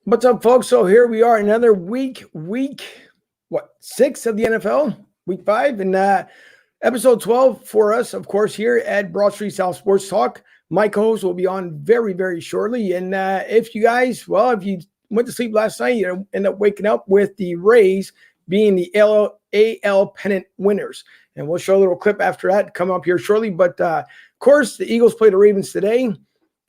What's up, folks? So here we are, another week 6 of the NFL, week 5, and episode 12 for us, of course, here at Broad Street South Sports Talk. My co-host will be on very, very shortly. And if you went to sleep last night, you end up waking up with the Rays being the AL pennant winners. And we'll show a little clip after that come up here shortly. But, of course, the Eagles play the Ravens today.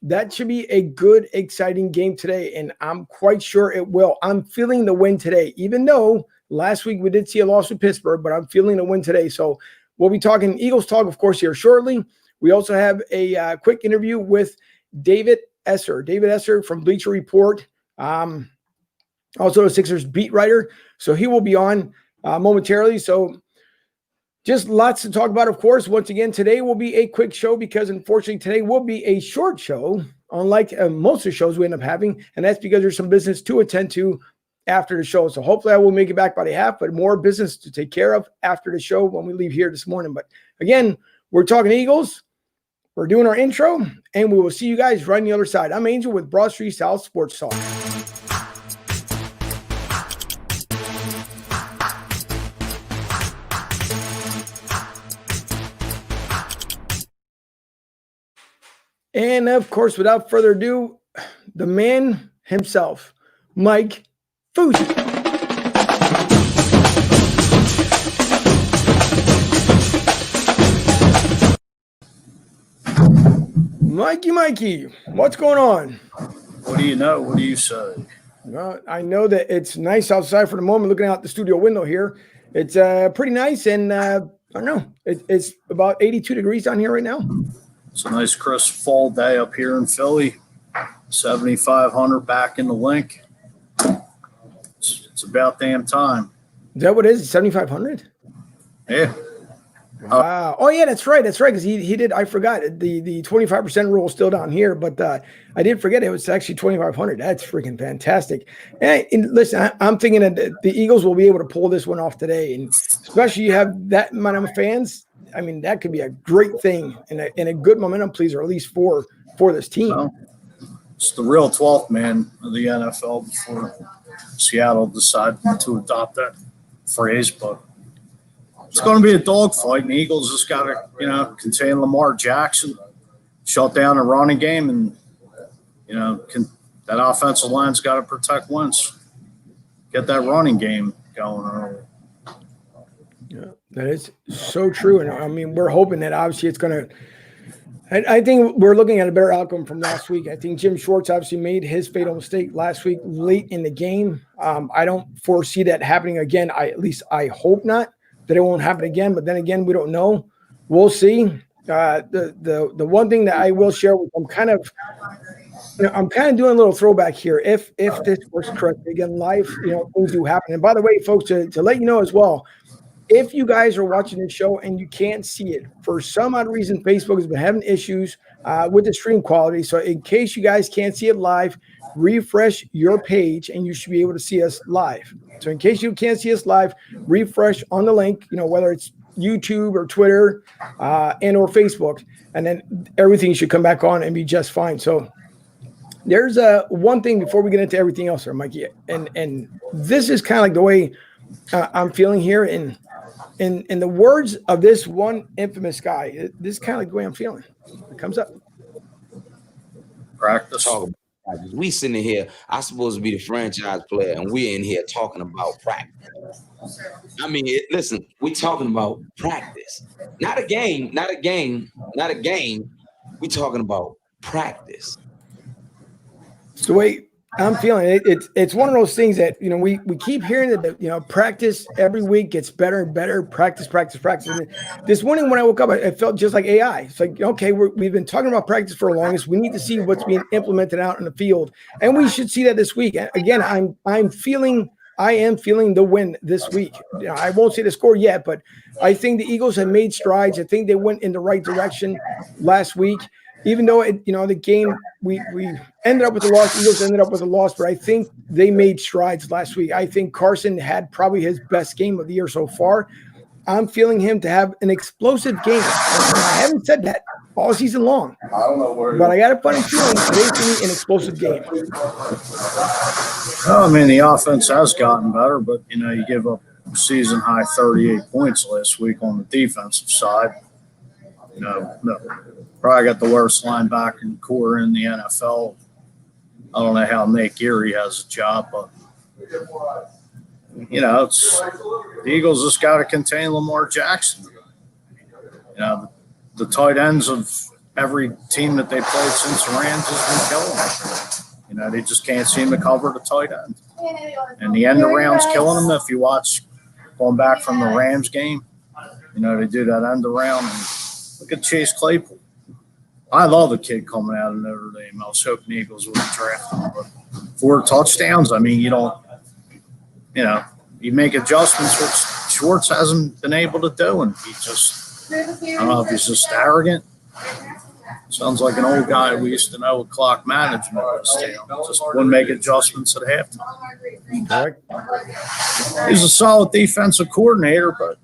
That should be a good, exciting game today, and I'm quite sure it will. I'm feeling the win today, even though last week we did see a loss with Pittsburgh, but I'm feeling the win today. So we'll be talking Eagles talk, of course, here shortly. We also have a quick interview with David Esser. David Esser from Bleacher Report, also a Sixers beat writer. So he will be on momentarily. So just lots to talk about, of course. Once again, today will be a quick show because, unfortunately, today will be a short show, unlike most of the shows we end up having, and that's because there's some business to attend to after the show. So hopefully I will make it back by the half, but more business to take care of after the show when we leave here this morning. But, again, we're talking Eagles. We're doing our intro, and we will see you guys right on the other side. I'm Angel with Broad Street South Sports Talk. And, of course, without further ado, the man himself, Mike Fuji. Mikey, what's going on? What do you know? What do you say? Well, I know that it's nice outside for the moment, looking out the studio window here. It's pretty nice, and I don't know. It's about 82 degrees down here right now. It's a nice crisp fall day up here in Philly. 7,500 back in the link. It's about damn time. Is that what it is? 7,500? Yeah. Wow. Oh, yeah, that's right. That's right. Because he did. I forgot the 25% rule is still down here, but I did forget it was actually 2,500. That's freaking fantastic. And listen, I'm thinking that the Eagles will be able to pull this one off today, and especially you have that amount of fans. I mean, that could be a great thing and a good momentum pleaser, at least for this team. Well, it's the real 12th man of the NFL before Seattle decided to adopt that phrase, but it's going to be a dogfight, and the Eagles just got to, contain Lamar Jackson, shut down the running game, and, that offensive line's got to protect Wentz. Get that running game going early. Yeah, that is so true. And, I mean, we're hoping that obviously it's going to – I think we're looking at a better outcome from last week. I think Jim Schwartz obviously made his fatal mistake last week late in the game. I don't foresee that happening again. At least I hope not. That it won't happen again, but then again, we don't know. We'll see. The one thing that I will share with I'm kind of doing a little throwback here. If this works correctly again, live, things do happen. And by the way, folks, to let you know as well, if you guys are watching this show and you can't see it for some odd reason, Facebook has been having issues with the stream quality. So in case you guys can't see it live, refresh your page and you should be able to see us live. So in case you can't see us live, refresh on the link, whether it's YouTube or Twitter and or Facebook, and then everything should come back on and be just fine. So there's one thing before we get into everything else here, Mikey, and this is kind of like the way I'm feeling here. In the words of this one infamous guy, this is kind of like the way I'm feeling. It comes up. Practice. We sitting here, I'm supposed to be the franchise player, and we're in here talking about practice. I mean, listen, we're talking about practice. Not a game. We're talking about practice. The way I'm feeling it, it's one of those things that we keep hearing that practice every week gets better and better. Practice. And this morning when I woke up, I felt just like AI. It's like, okay, we've been talking about practice for the longest. We need to see what's being implemented out in the field, and we should see that this week. Again, I am feeling the win this week. I won't say the score yet, but I think the Eagles have made strides. I think they went in the right direction last week. Even though the game we ended up with a loss, Eagles ended up with a loss, but I think they made strides last week. I think Carson had probably his best game of the year so far. I'm feeling him to have an explosive game. I haven't said that all season long, but I got a funny feeling today's going to be an explosive game. Well, I mean, the offense has gotten better, but, you give up season high 38 points last week on the defensive side. No, probably got the worst linebacking core in the NFL. I don't know how Nate Geary has a job, but it's the Eagles just got to contain Lamar Jackson. The tight ends of every team that they played since the Rams has been killing them. They just can't seem to cover the tight end. And the end around's killing them. If you watch going back from the Rams game, they do that end around. And look at Chase Claypool. I love the kid coming out of Notre Dame. I was hoping the Eagles would draft him. But 4 touchdowns, I mean, you make adjustments, which Schwartz hasn't been able to do. And he just, I don't know if he's just arrogant. Sounds like an old guy we used to know with clock management. Just wouldn't make adjustments at halftime. He's a solid defensive coordinator, but,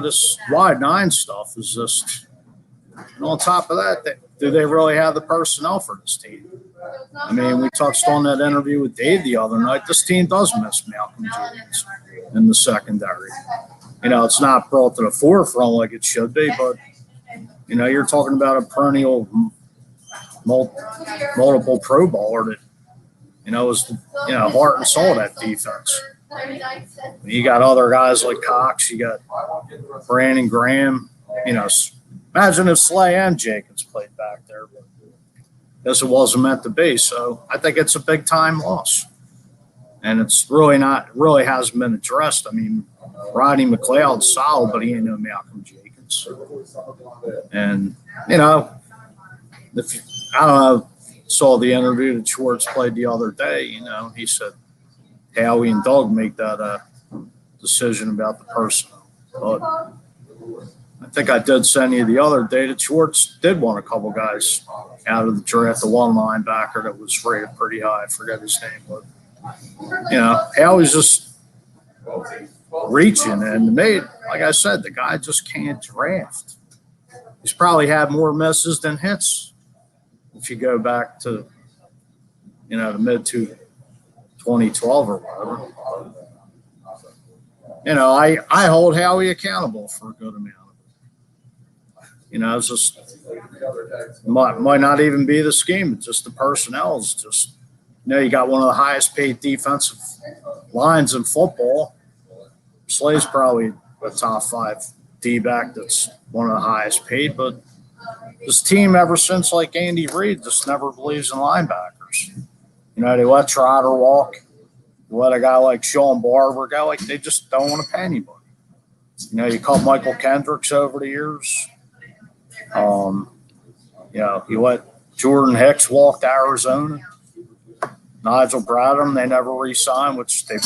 this wide 9 stuff is just, and on top of that, do they really have the personnel for this team? I mean, we touched on that interview with Dave the other night. This team does miss Malcolm Jenkins in the secondary. It's not brought to the forefront like it should be, but, you're talking about a perennial multiple Pro Bowler that, was the, heart and soul of that defense. You got other guys like Cox. You got Brandon Graham. Imagine if Slay and Jenkins played back there, but guess it wasn't meant to be. So I think it's a big time loss, and it's really hasn't been addressed. I mean, Rodney McLeod's solid, but he ain't no Malcolm Jenkins. And saw the interview that Schwartz played the other day. He said Howie and Doug make that decision about the personnel, but I think I did send you the other day that Schwartz did want a couple guys out of the draft. The one linebacker that was rated pretty high. I forget his name, but Howie's just reaching. And to me, like I said, the guy just can't draft. He's probably had more misses than hits. If you go back to the mid 2012 or whatever, I hold Howie accountable for a good amount. It's just might not even be the scheme. It's just the personnel is just, you got one of the highest paid defensive lines in football. Slay's probably a top 5 D-back that's one of the highest paid. But this team, ever since like Andy Reid, just never believes in linebackers. They let Trotter walk. They let a guy like Sean Barber go. Like, they just don't want to pay anybody. You call Michael Kendricks over the years. You let Jordan Hicks walk to Arizona. Nigel Bradham, they never re-signed, which they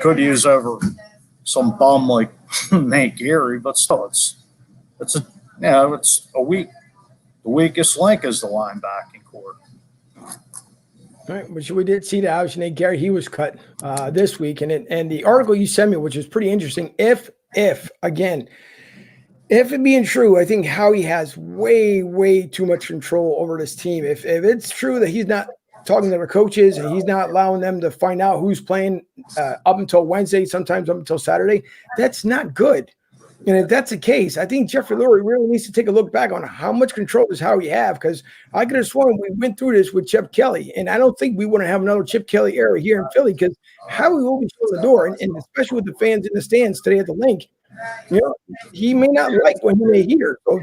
could use over some bum like Nate Geary, but still, it's a weak. The weakest link is the linebacking core. All right, which we did see that obviously Nate Geary, he was cut this week, and the article you sent me, which is pretty interesting. If it being true, I think Howie has way too much control over this team. If it's true that he's not talking to their coaches and he's not allowing them to find out who's playing up until Wednesday, sometimes up until Saturday, that's not good. And if that's the case, I think Jeffrey Lurie really needs to take a look back on how much control does Howie have, because I could have sworn we went through this with Chip Kelly, and I don't think we want to have another Chip Kelly era here in Philly, because Howie will be showing the door, and especially with the fans in the stands today at the link, he may not like when he may hear. So,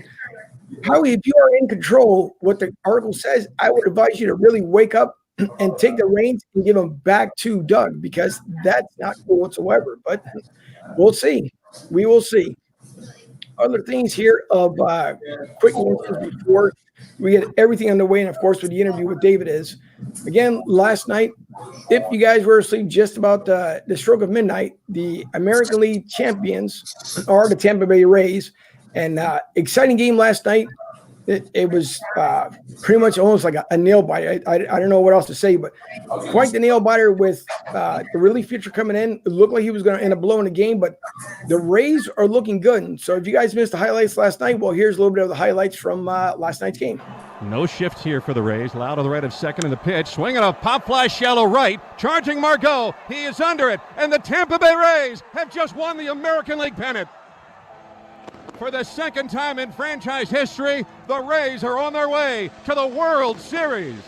Howie, if you are in control, what the article says, I would advise you to really wake up and take the reins and give them back to Doug, because that's not cool whatsoever. But we'll see. We will see. Other things here of quick mentions before we get everything underway, and of course with the interview with David is, again, last night, if you guys were asleep just about the stroke of midnight, the American League champions are the Tampa Bay Rays, and exciting game last night. it was pretty much almost like a nail biter. I don't know what else to say, but quite the nail biter with the relief pitcher coming in. It looked like he was going to end up blowing the game, but the Rays are looking good. And so if you guys missed the highlights last night, well, here's a little bit of the highlights from last night's game. No shift here for the Rays. Loud on the right of second in the pitch. Swinging a pop fly shallow right. Charging Margot. He is under it. And the Tampa Bay Rays have just won the American League pennant. For the second time in franchise history, the Rays are on their way to the World Series.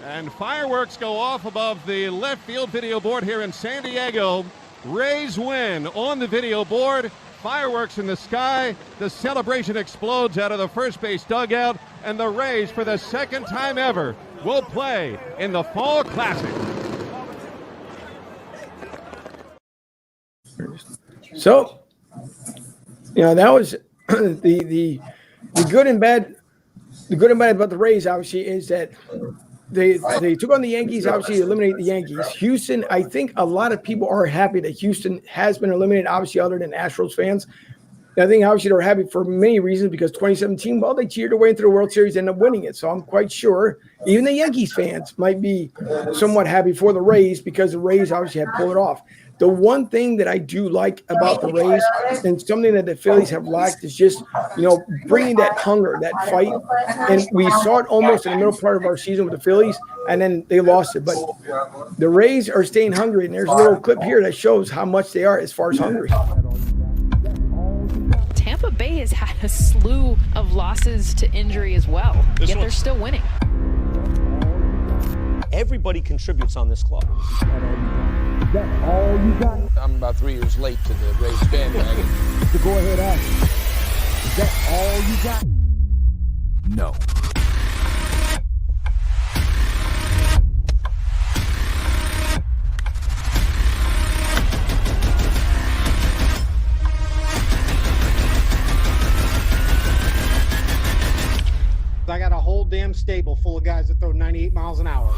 And fireworks go off above the left field video board here in San Diego. Rays win on the video board. Fireworks in the sky. The celebration explodes out of the first base dugout. And the Rays, for the second time ever, will play in the Fall Classic. So, that was the good and bad. The good and bad about the Rays, obviously, is that they took on the Yankees, obviously, to eliminate the Yankees. Houston, I think a lot of people are happy that Houston has been eliminated, obviously, other than Astros fans. I think, obviously, they're happy for many reasons because 2017, well, they cheered their way into the World Series and ended up winning it. So I'm quite sure even the Yankees fans might be somewhat happy for the Rays because the Rays obviously had pulled it off. The one thing that I do like about the Rays and something that the Phillies have lacked is just, bringing that hunger, that fight. And we saw it almost in the middle part of our season with the Phillies, and then they lost it. But the Rays are staying hungry, and there's a little clip here that shows how much they are as far as hungry. Tampa Bay has had a slew of losses to injury as well, yet they're still winning. Everybody contributes on this club. That's all you got? I'm about 3 years late to the Rays bandwagon. To go ahead, ask. Is that all you got? No. I got a whole damn stable full of guys that throw 98 miles an hour.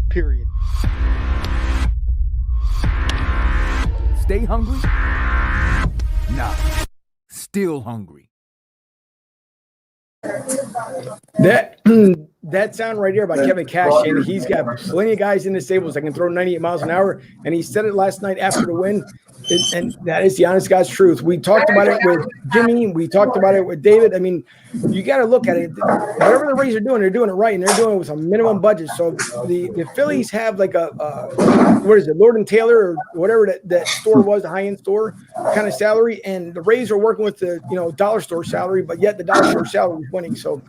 Period. Stay hungry? Nah. Still hungry. That sound right there by Kevin Cash, and he's got plenty of guys in the stables that can throw 98 miles an hour, and he said it last night after the win, and that is the honest God's truth. We talked about it with Jimmy. We talked about it with David. I mean, you got to look at it. Whatever the Rays are doing, they're doing it right, and they're doing it with a minimum budget. So the Phillies have like a what is it, Lord and Taylor or whatever that store was, the high-end store kind of salary, and the Rays are working with the dollar store salary, but yet the dollar store salary is winning. So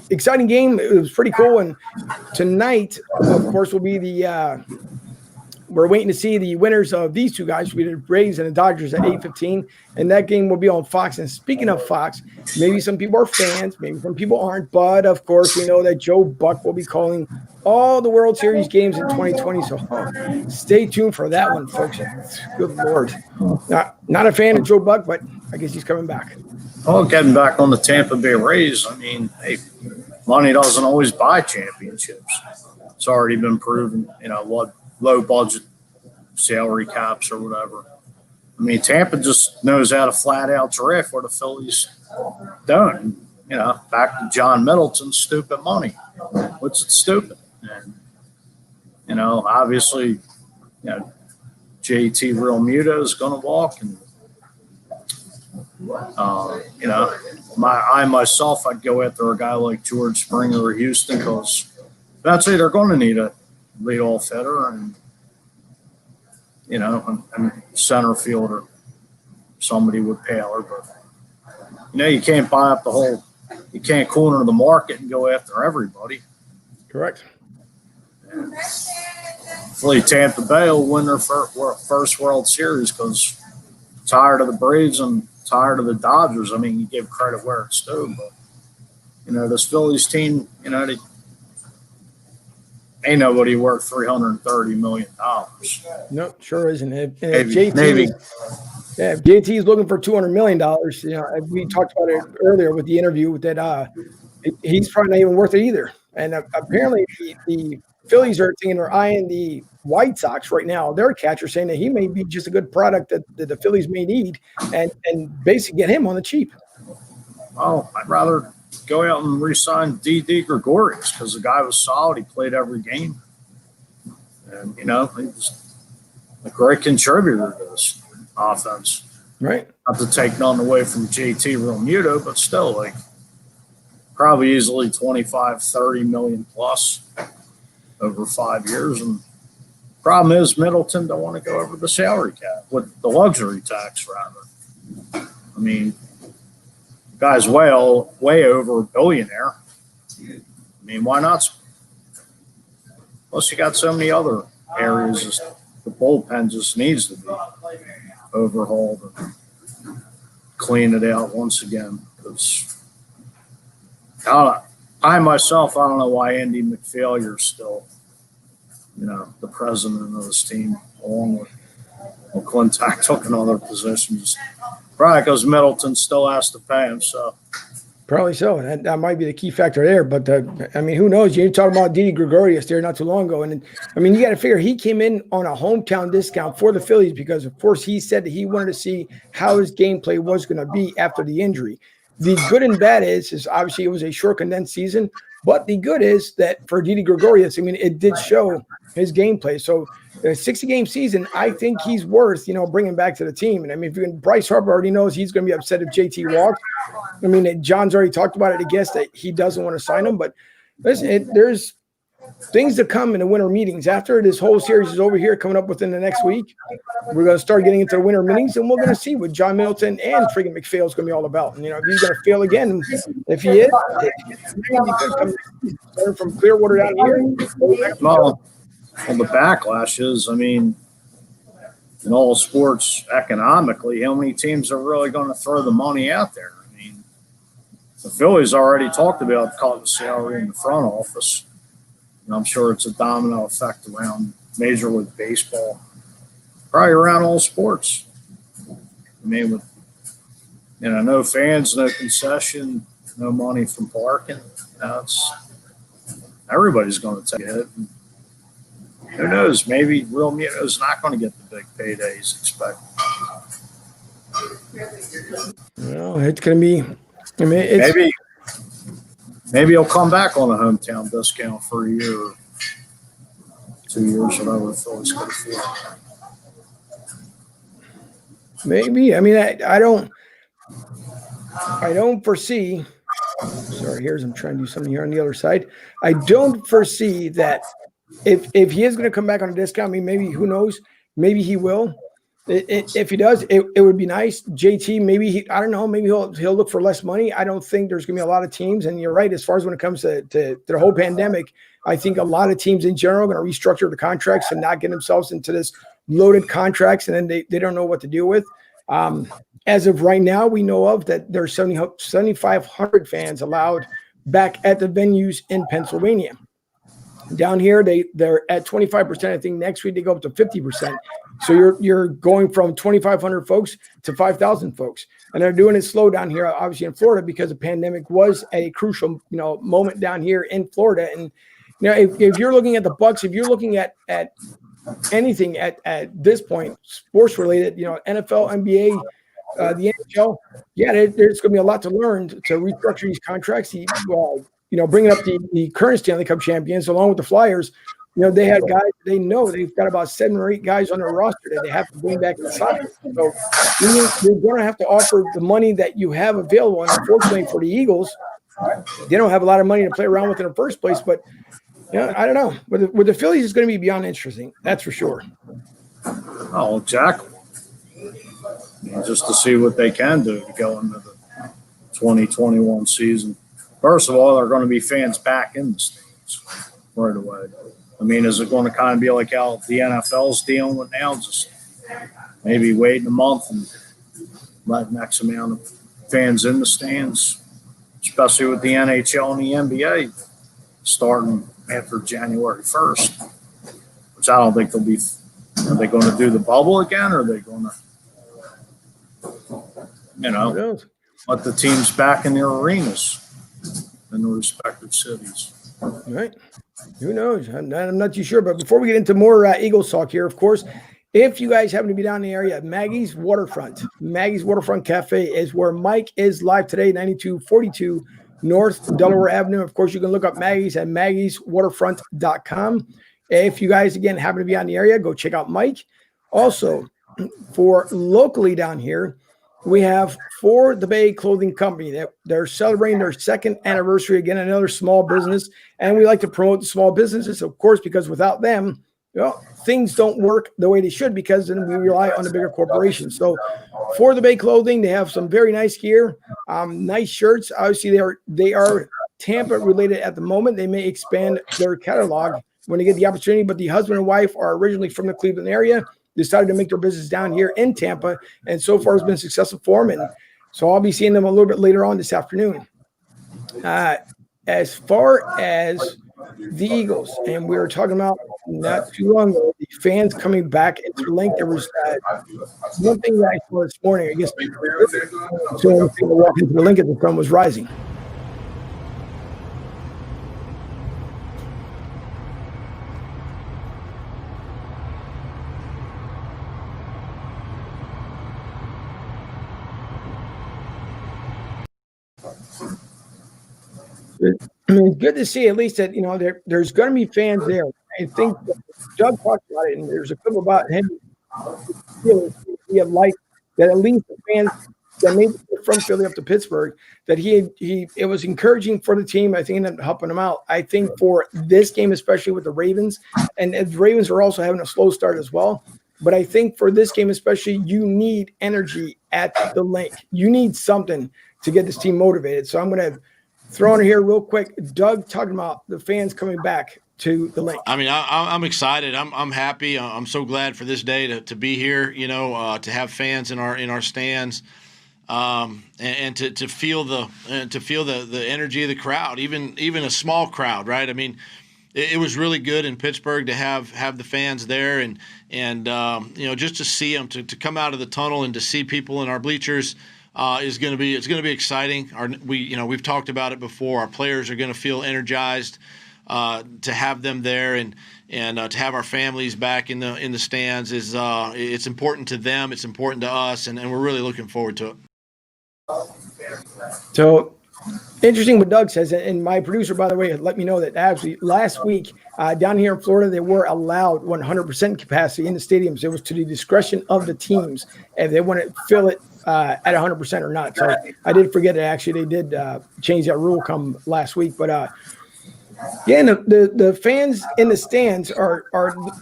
exciting game. It was pretty cool. And tonight, of course, will be we're waiting to see the winners of these two guys. We did Rays and the Dodgers at 8:15, and that game will be on Fox. And speaking of Fox, maybe some people are fans, maybe some people aren't, but of course we know that Joe Buck will be calling all the World Series games in 2020. So stay tuned for that one, folks. Good Lord. Not a fan of Joe Buck, but I guess he's coming back. Well, getting back on the Tampa Bay Rays, I mean, hey, money doesn't always buy championships. It's already been proven, what low budget salary caps or whatever. I mean, Tampa just knows how to flat out draft where the Phillies don't. Back to John Middleton's stupid money. What's it stupid? And, obviously, JT Realmuto is going to walk, and I myself, I'd go after a guy like George Springer or Houston because eventually they're going to need a leadoff hitter and center fielder, somebody with Paler. But you can't buy up you can't corner the market and go after everybody. Correct. Hopefully Tampa Bay will win their first World Series because tired of the Braves and tired of the Dodgers. I mean, you give credit where it's due, but this Phillies team, they ain't nobody worth $330 million. No, sure isn't. If Maybe. If JT is looking for $200 million, we talked about it earlier with the interview that he's probably not even worth it either. And apparently the Phillies are thinking they're eyeing the White Sox right now. Their catcher saying that he may be just a good product that the Phillies may need, and basically get him on the cheap. Oh, I'd rather go out and re-sign D.D. Gregorius because the guy was solid. He played every game. And, he was a great contributor to this offense. Right. Not to take nothing away from JT Realmuto, but still, probably easily 25, 30 million plus over 5 years. And problem is Middleton don't want to go over the salary cap, with the luxury tax, rather. I mean, the guy's way over a billionaire. I mean, why not? Plus, you got so many other areas. The bullpen just needs to be overhauled and clean it out once again. Because I myself, I don't know why Andy McPhailure is still, the president of this team, along with McClintock took another position. Just probably because Middleton still has to pay him. So. Probably so. That might be the key factor there. But, who knows? You're talking about Didi Gregorius there not too long ago. And, you got to figure he came in on a hometown discount for the Phillies because, of course, he said that he wanted to see how his gameplay was going to be after the injury. The good and bad is obviously it was a short, condensed season. But the good is that for Didi Gregorius, it did show his gameplay. So a 60-game season, I think he's worth, bringing back to the team. And, if Bryce Harper already knows he's going to be upset if JT walks. John's already talked about it, I guess, that he doesn't want to sign him. But listen, there's things to come in the winter meetings. After this whole series is over here, coming up within the next week, we're going to start getting into the winter meetings, and we're going to see what John Middleton and friggin' McPhail is going to be all about. And, if he's going to fail again, if he is, starting from Clearwater down here. Well, the backlash is, in all sports economically, how many teams are really going to throw the money out there? The Phillies already talked about cutting salary in the front office. And I'm sure it's a domino effect around Major League Baseball, probably around all sports. With no fans, no concession, no money from parking. Everybody's going to take a hit. And who knows? Maybe Realmuto's not going to get the big paydays expected. Well, it's going to be. Maybe he'll come back on a hometown discount for a year or 2 years, whatever the Phillies could afford. Maybe. I don't foresee. Sorry, I'm trying to do something here on the other side. I don't foresee that if he is going to come back on a discount, maybe, who knows? Maybe he will. If he does, it would be nice. JT, maybe I don't know. Maybe he'll look for less money. I don't think there's going to be a lot of teams. And you're right, as far as when it comes to the whole pandemic, I think a lot of teams in general are going to restructure the contracts and not get themselves into this loaded contracts, and then they don't know what to deal with. As of right now, we know of that there's 7,500 fans allowed back at the venues in Pennsylvania. Down here, they're at 25%. I think next week they go up to 50%. So you're going from 2,500 folks to 5,000 folks, and they're doing it slow down here, obviously in Florida, because the pandemic was a crucial moment down here in Florida. And if you're looking at the Bucks, if you're looking at anything at this point, sports related, NFL, NBA, the NHL, there's going to be a lot to learn to restructure these contracts. Bringing up the current Stanley Cup champions along with the Flyers, they had guys, they've got about 7 or 8 guys on their roster that they have to bring back in the soccer. So you're going to have to offer the money that you have available. And unfortunately for the Eagles, they don't have a lot of money to play around with in the first place. But, I don't know. With the Phillies, it's going to be beyond interesting. That's for sure. Oh, exactly. Just to see what they can do to go into the 2021 season. First of all, there are going to be fans back in the stands right away. Is it going to kind of be like how the NFL's dealing with now? Just maybe wait a month and let X amount of fans in the stands, especially with the NHL and the NBA starting after January 1st, which I don't think they'll be. Are they going to do the bubble again, or are they going to, let the teams back in their arenas in the respective cities? All right. Who knows? I'm not too sure. But before we get into more Eagles talk here, of course, if you guys happen to be down in the area, Maggie's Waterfront Cafe is where Mike is live today, 9242 North Delaware Avenue. Of course, you can look up Maggie's at maggieswaterfront.com. If you guys, again, happen to be on the area, go check out Mike. Also, for locally down here, we have For the Bay Clothing Company. They're celebrating their second anniversary. Again, another small business. And we like to promote the small businesses, of course, because without them, things don't work the way they should, because then we rely on the bigger corporations. So For the Bay Clothing, they have some very nice gear, nice shirts. Obviously, they are Tampa related at the moment. They may expand their catalog when they get the opportunity, but the husband and wife are originally from the Cleveland area, decided to make their business down here in Tampa, and so far has been successful for them. And so I'll be seeing them a little bit later on this afternoon. As far as the Eagles, and we were talking about not too long ago, the fans coming back into the link. There was one thing that I saw this morning. I guess so people walking into the link as the sun was rising. I mean, it's good to see at least that, there's going to be fans there. I think Doug talked about it, and there's a clip about him. He had liked that at least the fans that made it from Philly up to Pittsburgh, that it was encouraging for the team. I think it ended up helping them out. I think for this game, especially with the Ravens, and the Ravens are also having a slow start as well. But I think for this game especially, you need energy at the link. You need something to get this team motivated. So I'm going to throw in here real quick. Doug talking about the fans coming back to the link. I mean, I'm excited. I'm happy. I'm so glad for this day to be here. To have fans in our stands, and to feel the energy of the crowd, even a small crowd, right? I mean, it was really good in Pittsburgh to have the fans there, and just to see them, to come out of the tunnel and to see people in our bleachers. It's going to be exciting. We've talked about it before. Our players are going to feel energized to have them there, and to have our families back in the stands is it's important to them. It's important to us, and we're really looking forward to it. So interesting what Doug says, and my producer, by the way, let me know that actually last week down here in Florida, they were allowed 100% capacity in the stadiums. It was to the discretion of the teams if they want to fill it at 100% or not. So I did forget that actually they did change that rule come last week. But the fans in the stands are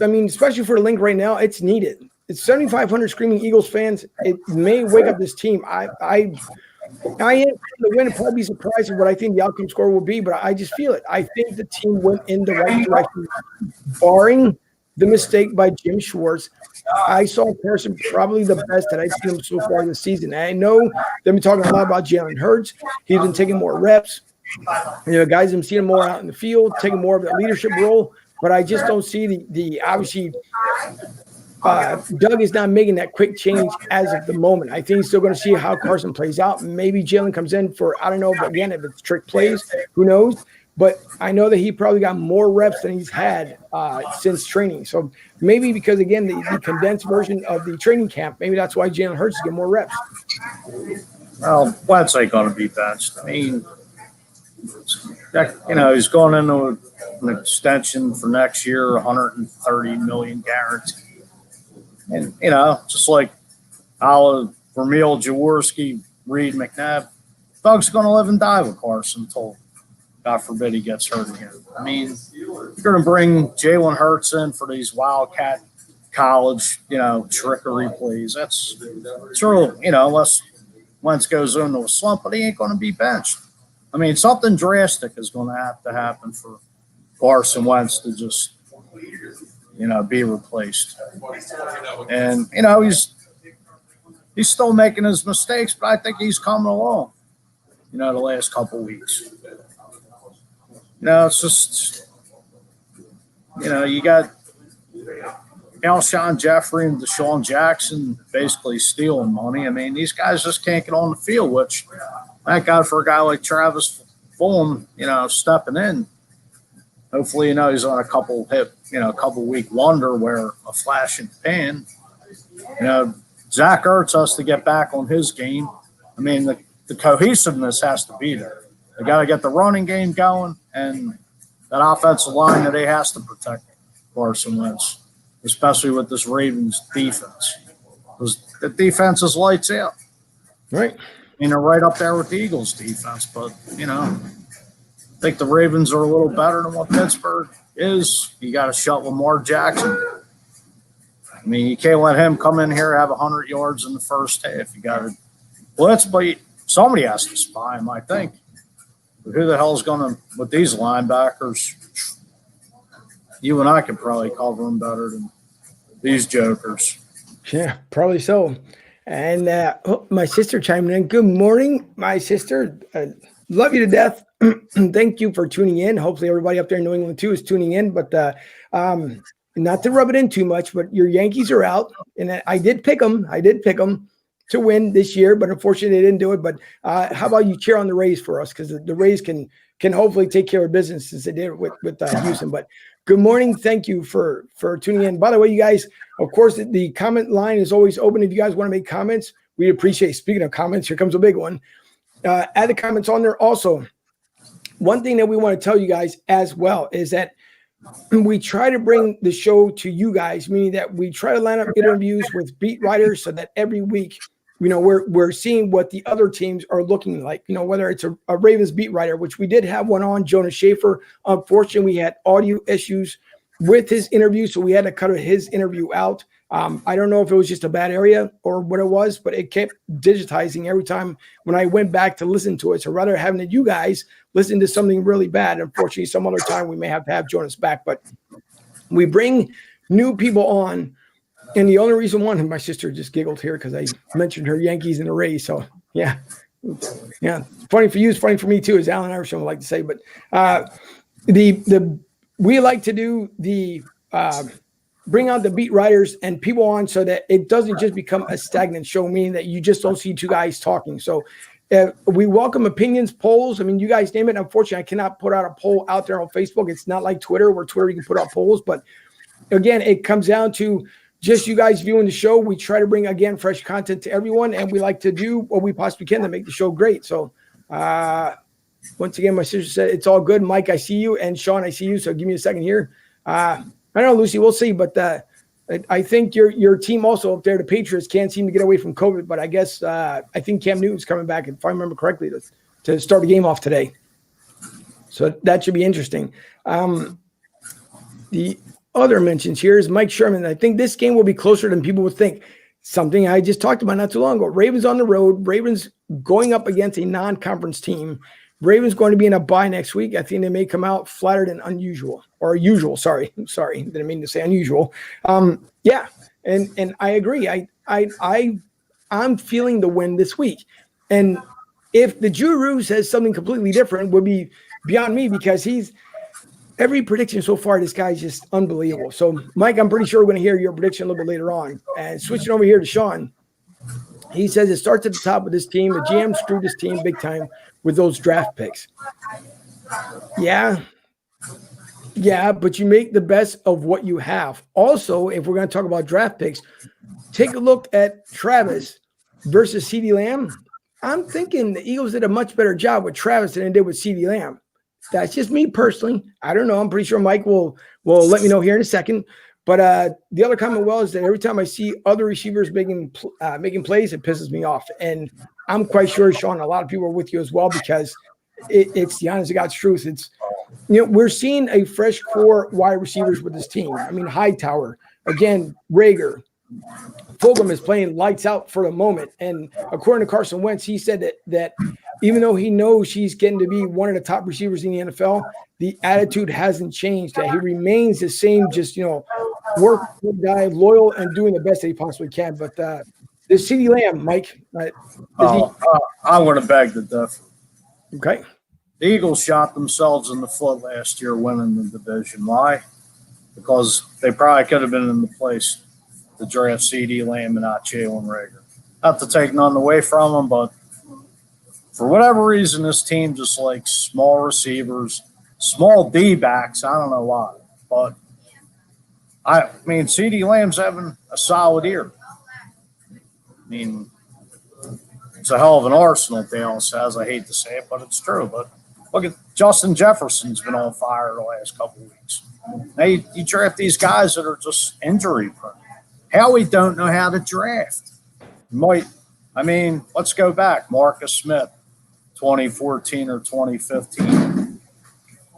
I mean, especially for the link right now, it's needed. It's 7,500 screaming Eagles fans. It may wake up this team. I am going to win and probably be surprised at what I think the outcome score will be, but I just feel it. I think the team went in the right direction, barring the mistake by Jim Schwartz. I saw Carson probably the best that I've seen him so far this season. And I know they've been talking a lot about Jalen Hurts. He's been taking more reps. Guys have been seeing him more out in the field, taking more of the leadership role. But I just don't see the obviously Doug is not making that quick change as of the moment. I think he's still going to see how Carson plays out. Maybe Jalen comes in for, I don't know, but again, if it's trick plays, who knows? But I know that he probably got more reps than he's had since training. So maybe because, again, the condensed version of the training camp, maybe that's why Jalen Hurts is getting more reps. Well, Wentz ain't going to be benched. I mean, he's going into an extension for next year, $130 million guaranteed. And, just like Vermeil, Jaworski, Reed, McNabb, Doug's going to live and die with Carson until, God forbid, he gets hurt again. I mean, you're going to bring Jalen Hurts in for these Wildcat college, trickery plays. That's true, unless Wentz goes into a slump, but he ain't going to be benched. I mean, something drastic is going to have to happen for Carson Wentz to just, be replaced. And, he's still making his mistakes, but I think he's coming along, the last couple weeks. It's just, you got Alshon Jeffrey and Deshaun Jackson basically stealing money. I mean, these guys just can't get on the field, which, thank God for a guy like Travis Fulham, stepping in. Hopefully, he's on a couple week wonder where a flash in the pan. Zach Ertz has to get back on his game. I mean, the cohesiveness has to be there. They got to get the running game going, and that offensive line that he has to protect Carson Wentz, especially with this Ravens defense. Because the defense is lights out. Right. They're right up there with the Eagles' defense, but, I think the Ravens are a little better than what Pittsburgh is. You got to shut Lamar Jackson. I mean, you can't let him come in here and have 100 yards in the first half. You got to blitz, but somebody has to spy him, I think. But who the hell is going to, with these linebackers, you and I can probably cover them better than these jokers. Yeah, probably so. And my sister chimed in. Good morning, my sister. Love you to death. Thank you for tuning in. Hopefully everybody up there in New England too is tuning in. But not to rub it in too much, but your Yankees are out. And I did pick them. To win this year, but unfortunately they didn't do it. But how about you cheer on the Rays for us? Because the Rays can hopefully take care of business since they did it with Houston. But good morning. Thank you for tuning in. By the way, you guys, of course, the comment line is always open. If you guys want to make comments, we appreciate. Speaking of comments, here comes a big one. Add the comments on there. Also, one thing that we want to tell you guys as well is that we try to bring the show to you guys, meaning that we try to line up interviews with beat writers so that every week, we're seeing what the other teams are looking like, whether it's a Ravens beat writer, which we did have one on, Jonas Schaefer. Unfortunately, we had audio issues with his interview, so we had to cut his interview out. I don't know if it was just a bad area or what it was, but it kept digitizing every time when I went back to listen to it. So rather having you guys listen to something really bad, unfortunately, some other time we may have to have Jonas back. But we bring new people on. And the only reason why, my sister just giggled here because I mentioned her Yankees and the Rays. So, yeah. Funny for you, it's funny for me too, as Alan Iverson would like to say. But we like to do the bring out the beat writers and people on so that it doesn't just become a stagnant show, meaning that you just don't see two guys talking. So we welcome opinions, polls. I mean, you guys name it. Unfortunately, I cannot put out a poll out there on Facebook. It's not like Twitter, where Twitter you can put out polls. But again, it comes down to just you guys viewing the show. We try to bring, again, fresh content to everyone, and we like to do what we possibly can to make the show great. So once again, my sister said, it's all good. Mike, I see you. And Sean, I see you. So give me a second here. I don't know, Lucy, we'll see. But I think your team also up there, the Patriots, can't seem to get away from COVID. But I guess I think Cam Newton's coming back, if I remember correctly, to start the game off today. So that should be interesting. The other mentions here is Mike Sherman. I think this game will be closer than people would think. Something I just talked about not too long ago. Ravens on the road. Ravens going up against a non-conference team. Ravens going to be in a bye next week. I think they may come out flatter than unusual or usual. Sorry. Didn't mean to say unusual. Yeah. And I agree. I'm feeling the win this week. And if the Guru says something completely different, would be beyond me, because every prediction so far, this guy's just unbelievable. So, Mike, I'm pretty sure we're going to hear your prediction a little bit later on. And switching over here to Sean, he says it starts at the top with this team. The GM screwed this team big time with those draft picks. Yeah, but you make the best of what you have. Also, if we're going to talk about draft picks, take a look at Travis versus CeeDee Lamb. I'm thinking the Eagles did a much better job with Travis than they did with CeeDee Lamb. That's just me personally. I don't know. I'm pretty sure Mike will let me know here in a second. But the other comment is that every time I see other receivers making plays, it pisses me off. And I'm quite sure, Sean, a lot of people are with you as well, because it's the honest to God's truth. It's, we're seeing a fresh core wide receivers with this team. I mean, Hightower, again, Rager, Fulgham is playing lights out for the moment. And according to Carson Wentz, he said that even though he knows he's getting to be one of the top receivers in the NFL, the attitude hasn't changed. That he remains the same, just, work guy, loyal, and doing the best that he possibly can. But the CeeDee Lamb, Mike, I would have begged to differ. Okay. The Eagles shot themselves in the foot last year winning the division. Why? Because they probably could have been in the place to draft CeeDee Lamb and not Jalen Rager. Not to take none away from them, but for whatever reason, this team just likes small receivers, small D-backs. I don't know why, but I mean, CeeDee Lamb's having a solid year. I mean, it's a hell of an arsenal, Dallas has. I hate to say it, but it's true. But look at Justin Jefferson's been on fire the last couple of weeks. Now you draft these guys that are just injury prone. Howie don't know how to draft. Let's go back. Marcus Smith, 2014 or 2015.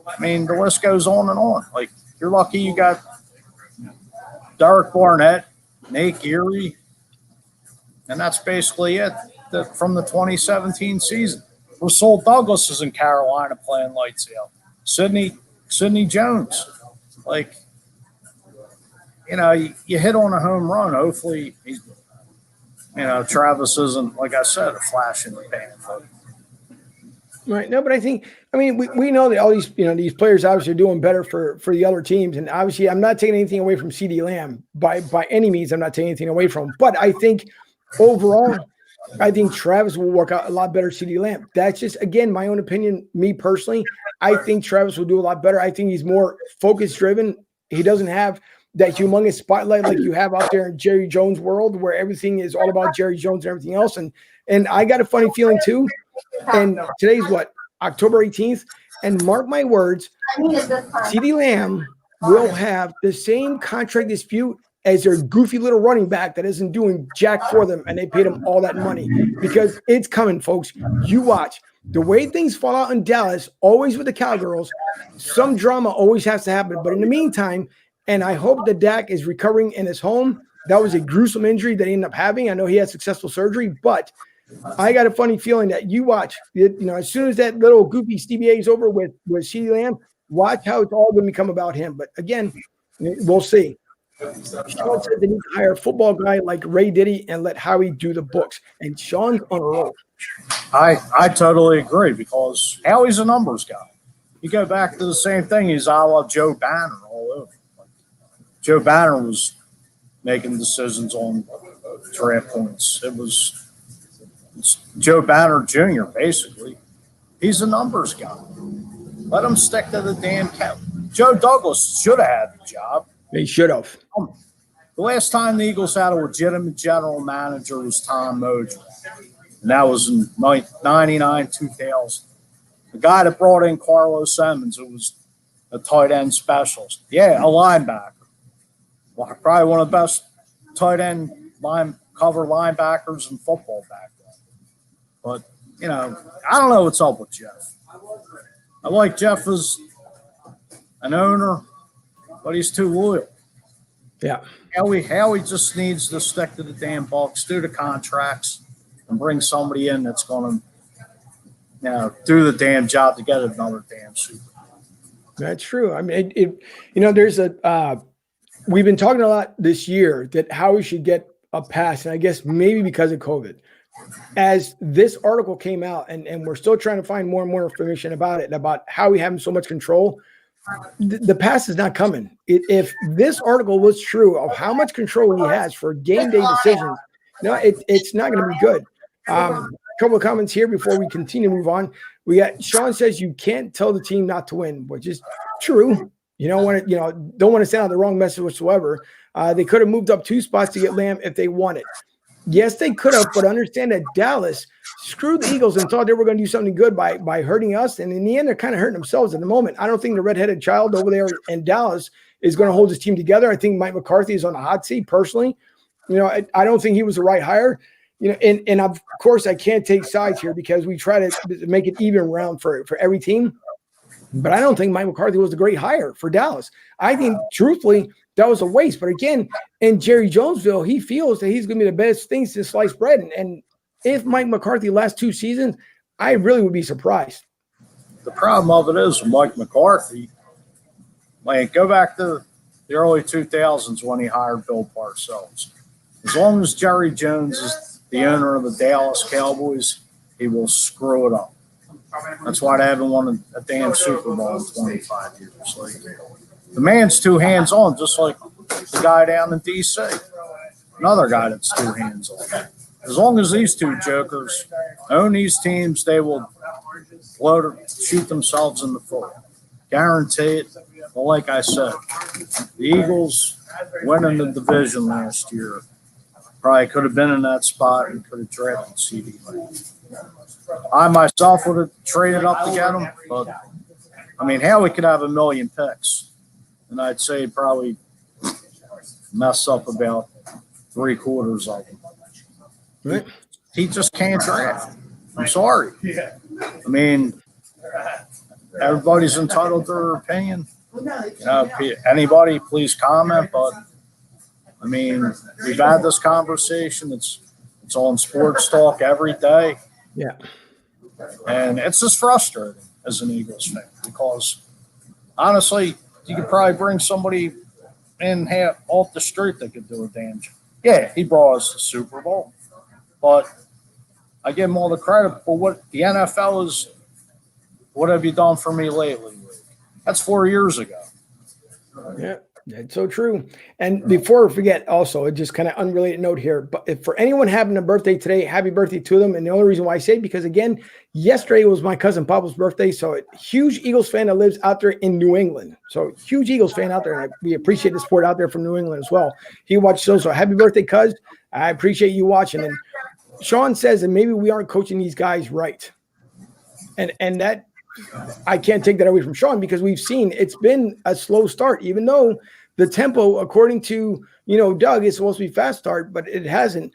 I mean, the list goes on and on. Like, you're lucky you got Derek Barnett, Nate Geary, and that's basically it from the 2017 season. Rasul Douglas is in Carolina playing lights out. Sidney Jones. Like, you hit on a home run. Hopefully, Travis isn't, like I said, a flash in the pan. Right. No, but I mean, we know that all these, these players obviously are doing better for the other teams. And obviously, I'm not taking anything away from CeeDee Lamb by any means. I'm not taking anything away from him. But I think overall, I think Travis will work out a lot better CeeDee Lamb. That's just, again, my own opinion. Me personally, I think Travis will do a lot better. I think he's more focus driven. He doesn't have that humongous spotlight like you have out there in Jerry Jones' world, where everything is all about Jerry Jones and everything else. And I got a funny feeling too. And today's what, October 18th. And mark my words, CeeDee Lamb will have the same contract dispute as their goofy little running back that isn't doing jack for them, and they paid him all that money, because it's coming, folks. You watch. The way things fall out in Dallas, always with the Cowgirls, some drama always has to happen. But in the meantime, and I hope that Dak is recovering in his home. That was a gruesome injury that he ended up having. I know he had successful surgery, but I got a funny feeling that you watch, as soon as that little goofy CBA is over with CeeDee Lamb, watch how it's all going to become about him. But again, we'll see. Sean said they need to hire a football guy like Ray Diddy and let Howie do the books. And Sean's on a roll. I totally agree, because Howie's a numbers guy. You go back to the same thing. He's a la Joe Banner all over. Joe Banner was making decisions on draft points. It's Joe Banner Jr., basically. He's a numbers guy. Let him stick to the damn cap. Joe Douglas should have had the job. They should have. The last time the Eagles had a legitimate general manager was Tom Mojo. And that was in 99, 2000. The guy that brought in Carlos Simmons, who was a tight end specialist. Yeah, a linebacker. Well, probably one of the best tight end cover linebackers in football back then. But, I don't know what's up with Jeff. I like Jeff as an owner, but he's too loyal. Yeah. Howie just needs to stick to the damn Bucs, do the contracts, and bring somebody in that's going to, do the damn job to get another damn Super Bowl. That's true. I mean, there's we've been talking a lot this year that Howie should get a pass, and I guess maybe because of COVID. As this article came out, and we're still trying to find more and more information about it, about Howie having so much control, the pass is not coming. If this article was true of how much control he has for game day decisions, it's not going to be good. A couple of comments here before we continue to move on. We got Sean says you can't tell the team not to win, which is true. You don't want to send out the wrong message whatsoever. They could have moved up 2 spots to get Lamb if they wanted. Yes, they could have, but understand that Dallas screwed the Eagles and thought they were going to do something good by hurting us. And in the end, they're kind of hurting themselves at the moment. I don't think the redheaded child over there in Dallas is going to hold his team together. I think Mike McCarthy is on the hot seat personally. I don't think he was the right hire. And of course, I can't take sides here because we try to make it even round for every team. But I don't think Mike McCarthy was a great hire for Dallas. I think, truthfully, that was a waste. But again, in Jerry Jonesville, he feels that he's going to be the best thing since sliced bread. And if Mike McCarthy lasts 2 seasons, I really would be surprised. The problem of it is Mike McCarthy, go back to the early 2000s when he hired Bill Parcells. As long as Jerry Jones is the owner of the Dallas Cowboys, he will screw it up. That's why they haven't won a damn Super Bowl in 25 years. The man's too hands-on, just like the guy down in D.C. Another guy that's too hands-on. As long as these two jokers own these teams, they will shoot themselves in the foot. guaranteed. But like I said, the Eagles winning the division last year probably could have been in that spot and could have drafted CD. I myself would have traded up to get him, but I mean, Howie could have 1 million picks, and I'd say probably mess up about 3/4 of them. Right. He just can't draft. I'm sorry. I mean, everybody's entitled to their opinion. Anybody, please comment. But I mean, we've had this conversation. It's on Sports Talk every day. Yeah. And it's just frustrating as an Eagles fan because honestly, you could probably bring somebody in off the street that could do a damn job. Yeah, he brought us the Super Bowl, but I give him all the credit for what the NFL is. What have you done for me lately? That's 4 years ago. Yeah, that's so true. And before I forget, also, just kind of unrelated note here, but if for anyone having a birthday today, happy birthday to them. And the only reason why I say it, because again, yesterday was my cousin Pablo's birthday. So a huge Eagles fan that lives out there in New England. So huge Eagles fan out there. And we appreciate the support out there from New England as well. He watched so happy birthday, cuz. I appreciate you watching. And Sean says that maybe we aren't coaching these guys right. And that I can't take that away from Sean because we've seen it's been a slow start, even though the tempo, according to, Doug, is supposed to be fast start, but it hasn't.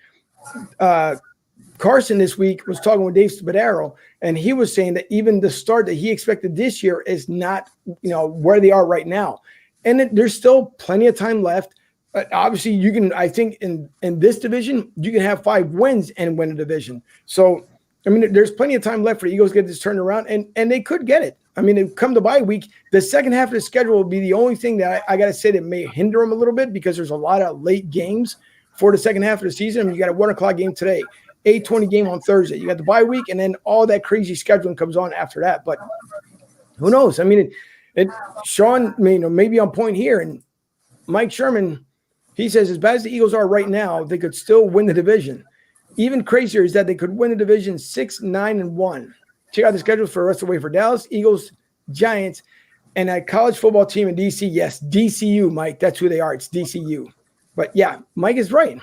Carson this week was talking with Dave Spadaro, and he was saying that even the start that he expected this year is not, where they are right now. And there's still plenty of time left. Obviously, you can, I think in this division, you can have 5 wins and win a division. So, I mean, there's plenty of time left for the Eagles to get this turned around, and they could get it. I mean, they come to bye week. The second half of the schedule will be the only thing that I got to say that may hinder them a little bit because there's a lot of late games for the second half of the season. I mean, you got a 1 o'clock game today, 8:20 game on Thursday. You got the bye week, and then all that crazy scheduling comes on after that. But who knows? I mean, Sean, maybe on point here, and Mike Sherman, he says as bad as the Eagles are right now, they could still win the division. Even crazier is that they could win the division 6-9-1. Check out the schedules for the rest of the way for Dallas, Eagles, Giants, and a college football team in DC. Yes, DCU, Mike. That's who they are. It's DCU. But yeah, Mike is right.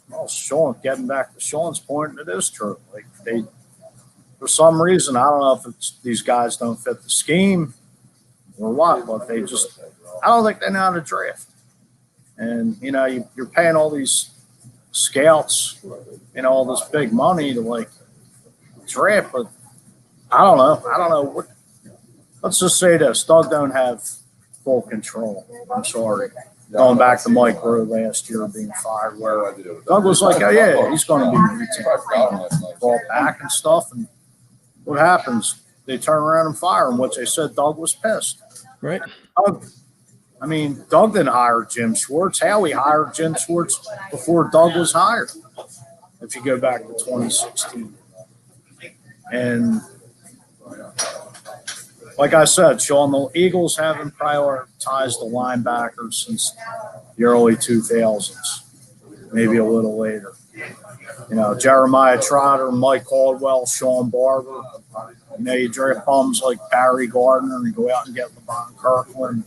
Well, Sean, getting back to Sean's point, it is true. Like they, for some reason, I don't know if it's these guys don't fit the scheme or what, but I don't think they know how to draft. And you're paying all these scouts, all this big money to draft, but I don't know. Let's just say this: Doug don't have full control. I'm sorry. Going back to Mike Rowe last year being fired, where Doug was like, "Oh yeah, he's going to be brought back and stuff." And what happens? They turn around and fire him, which they said Doug was pissed. Right. Doug didn't hire Jim Schwartz. Howie hired Jim Schwartz before Doug was hired, if you go back to 2016. And like I said, Sean, the Eagles haven't prioritized the linebackers since the early 2000s, maybe a little later. Jeremiah Trotter, Mike Caldwell, Sean Barber. You draft bums like Barry Gardner and go out and get LeVon Kirkland.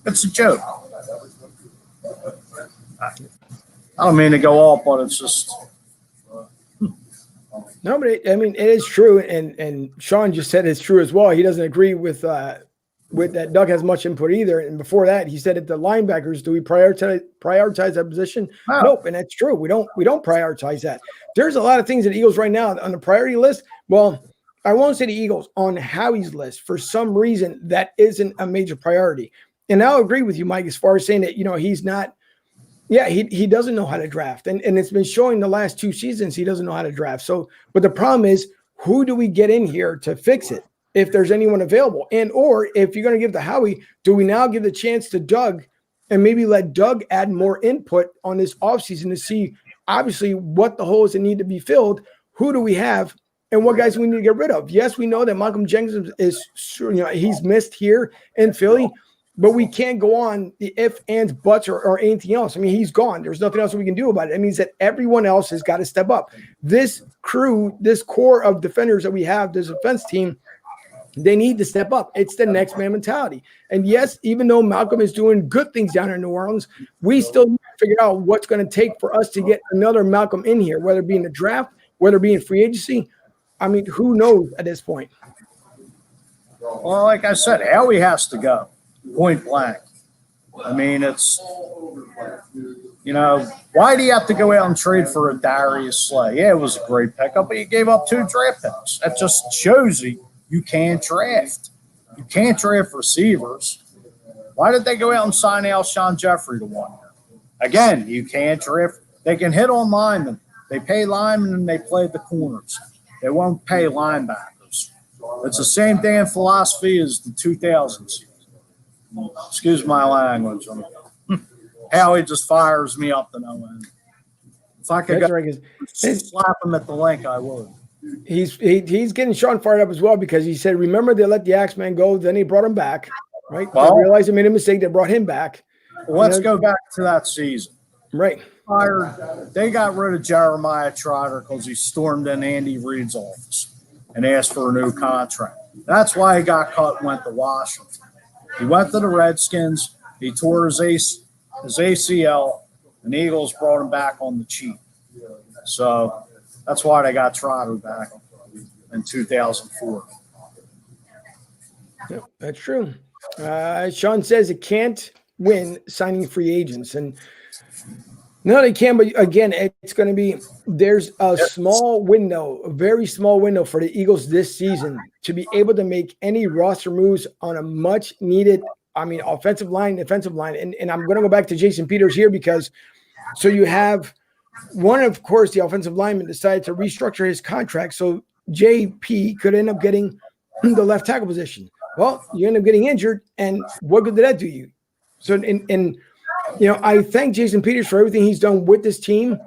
It's a joke. I don't mean to go off, but it's just. No, but it is true, and Sean just said it's true as well. He doesn't agree with that Doug has much input either. And before that, he said at the linebackers, do we prioritize that position? No. Nope, and that's true. We don't prioritize that. There's a lot of things at Eagles right now on the priority list. Well, I won't say the Eagles on Howie's list. For some reason, that isn't a major priority. And I'll agree with you, Mike, as far as saying that, he's not, he doesn't know how to draft. And it's been showing the last 2 seasons he doesn't know how to draft. So, but the problem is, who do we get in here to fix it if there's anyone available? And or if you're going to give to Howie, do we now give the chance to Doug and maybe let Doug add more input on this offseason to see, obviously, what the holes that need to be filled, who do we have, and what guys we need to get rid of? Yes, we know that Malcolm Jenkins is, he's missed here in Philly. But we can't go on the if, ands, buts, or anything else. I mean, he's gone. There's nothing else we can do about it. It means that everyone else has got to step up. This crew, this core of defenders that we have, this defense team, They need to step up. It's the next man mentality. And yes, even though Malcolm is doing good things down in New Orleans, we still need to figure out what's going to take for us to get another Malcolm in here, whether it be in the draft, whether it be in free agency. I mean, who knows at this point? Well, like I said, Howie has to go, point blank. I mean, it's, why do you have to go out and trade for a Darius Slay? Yeah, it was a great pickup, but you gave up 2 draft picks. That just shows you can't draft. You can't draft receivers. Why did they go out and sign Alshon Jeffrey to 1 year? Again, you can't draft. They can hit on linemen. They pay linemen and they play the corners. They won't pay linebackers. It's the same damn philosophy as the 2000s. Excuse my language. Howie just fires me up to no end. If I could slap him at the link, I would. He's getting Sean fired up as well because he said, remember they let the Axeman go, then he brought him back, right? Well, they realized they made a mistake, they brought him back. Let's go back to that season. Right. They got rid of Jeremiah Trotter because he stormed in Andy Reid's office and asked for a new contract. That's why he got cut and went to Washington. He went to the Redskins. He tore his ACL, and the Eagles brought him back on the cheap. So that's why they got Trotter back in 2004. Yeah, that's true. Sean says it can't win signing free agents. And no, they can, but again, it's going to be there's a small window, a very small window for the Eagles this season to be able to make any roster moves on a much needed, offensive line, defensive line. And I'm going to go back to Jason Peters here because so you have one, of course, the offensive lineman decided to restructure his contract. So JP could end up getting the left tackle position. Well, you end up getting injured. And what good did that do you? So, I thank Jason Peters for everything he's done with this team,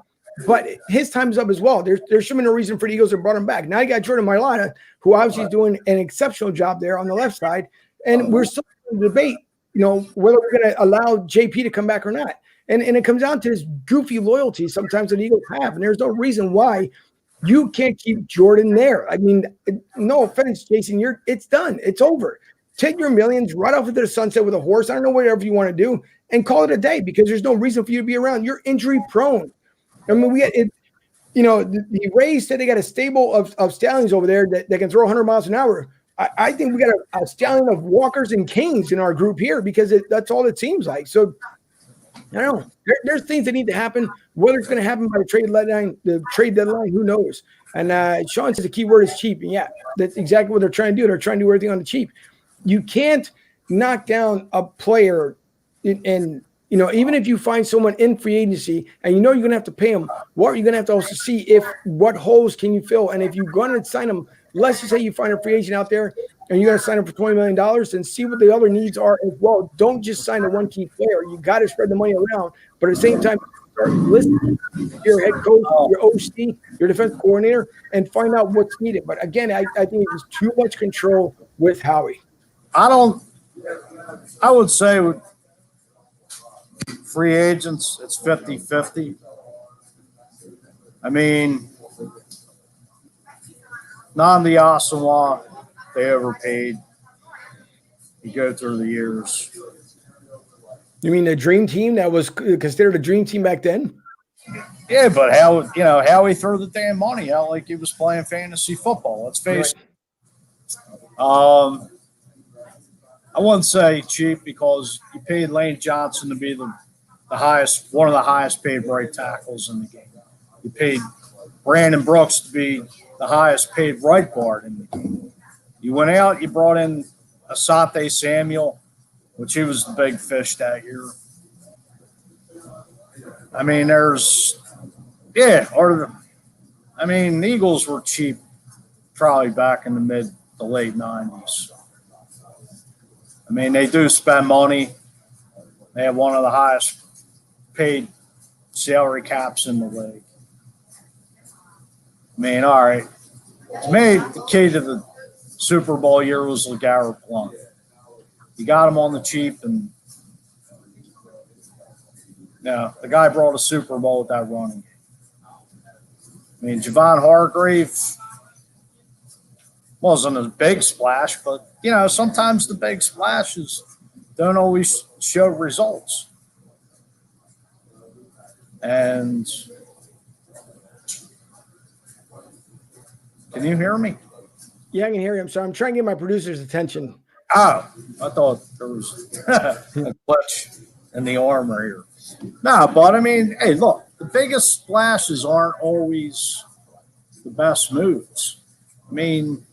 but his time's up as well. There should be no reason for the Eagles to brought him back. Now you got Jordan Mailata, who obviously is doing an exceptional job there on the left side, and we're still in debate, whether we're going to allow JP to come back or not. And it comes down to this goofy loyalty sometimes that the Eagles have, and there's no reason why you can't keep Jordan there. I mean, no offense, Jason, it's done. It's over. Take your millions right off into the sunset with a horse. I don't know, whatever you want to do, and call it a day because there's no reason for you to be around. You're injury prone. I mean, the Rays said they got a stable of stallions over there that can throw 100 miles an hour. I think we got a stallion of Walkers and Kings in our group here because that's all it seems like. So I don't know. There's things that need to happen. Whether it's going to happen by the trade deadline, who knows? And Sean says the key word is cheap. And yeah, that's exactly what they're trying to do. They're trying to do everything on the cheap. You can't knock down a player and even if you find someone in free agency and you're going to have to pay them, what are you going to have to also see what holes can you fill? And if you're going to sign them, let's just say you find a free agent out there and you're going to sign them for $20 million and see what the other needs are as well. Don't just sign a one key player. You got to spread the money around, but at the same time, listen to your head coach, your OC, your defensive coordinator, and find out what's needed. But again, I think it was too much control with Howie. I would say with free agents, it's 50-50. I mean, Nnamdi Asomugha, they overpaid. You go through the years. You mean the dream team that was considered a dream team back then? Yeah, but how he threw the damn money out like he was playing fantasy football. Let's face it. I wouldn't say cheap because you paid Lane Johnson to be the highest, one of the highest paid right tackles in the game. You paid Brandon Brooks to be the highest paid right guard in the game. You went out, you brought in Asante Samuel, which he was the big fish that year. I mean, the Eagles were cheap probably back in the mid to late 90s. I mean, they do spend money. They have one of the highest paid salary caps in the league. I mean, all right. To me, the key to the Super Bowl year was LeGarrette Blount. You got him on the cheap, and the guy brought a Super Bowl with that running game. I mean, Javon Hargrave wasn't a big splash, but, you know, sometimes the big splashes don't always show results. And can you hear me? Yeah, I can hear you. I'm sorry. I'm trying to get my producer's attention. Oh, I thought there was a glitch in the armor here. No, but I mean, hey, look, the biggest splashes aren't always the best moves. I mean,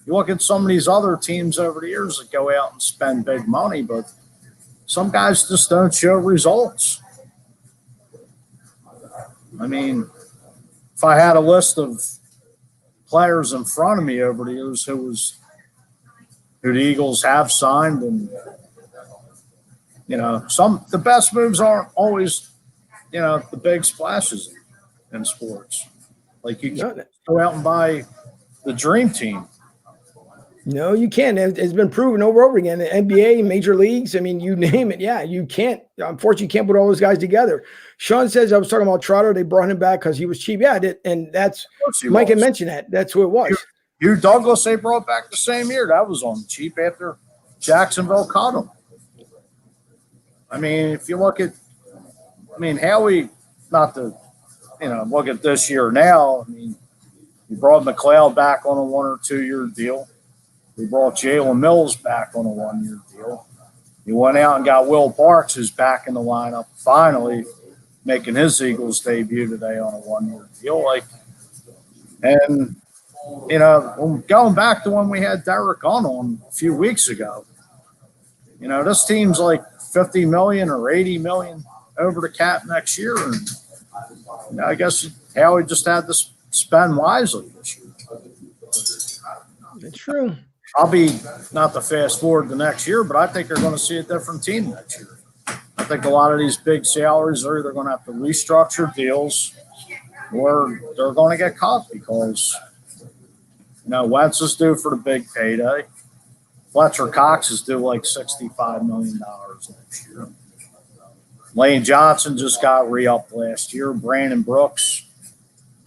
you look at some of these other teams over the years that go out and spend big money, but some guys just don't show results. I mean, if I had a list of players in front of me over the years who the Eagles have signed, and you know, the best moves aren't always, you know, the big splashes in sports. Like you can't go out and buy the dream team. No, you can't. It's been proven over and over again. The NBA, major leagues, I mean, you name it. Yeah, you can't. Unfortunately, you can't put all those guys together. Sean says, I was talking about Trotter. They brought him back because he was cheap. Yeah, and that's Mike had mentioned that. That's who it was. Hugh Douglas, they brought back the same year. That was on cheap after Jacksonville caught him. I mean, if you look at, Howie, not to, look at this year now. I mean, you brought McLeod back on a 1 or 2 year deal. We brought Jalen Mills back on a 1 year deal. You went out and got Will Parks, who's back in the lineup, finally making his Eagles debut today on a 1 year deal. Going back to when we had Derek Gunn on a few weeks ago, this team's like $50 million or $80 million over the cap next year. And I guess Howie just had to spend wisely this year. It's true. I'll be not to fast forward the next year, but I think they're going to see a different team next year. I think a lot of these big salaries are either going to have to restructure deals or they're going to get cut because, Wentz is due for the big payday. Fletcher Cox is due like $65 million next year. Lane Johnson just got re-upped last year. Brandon Brooks.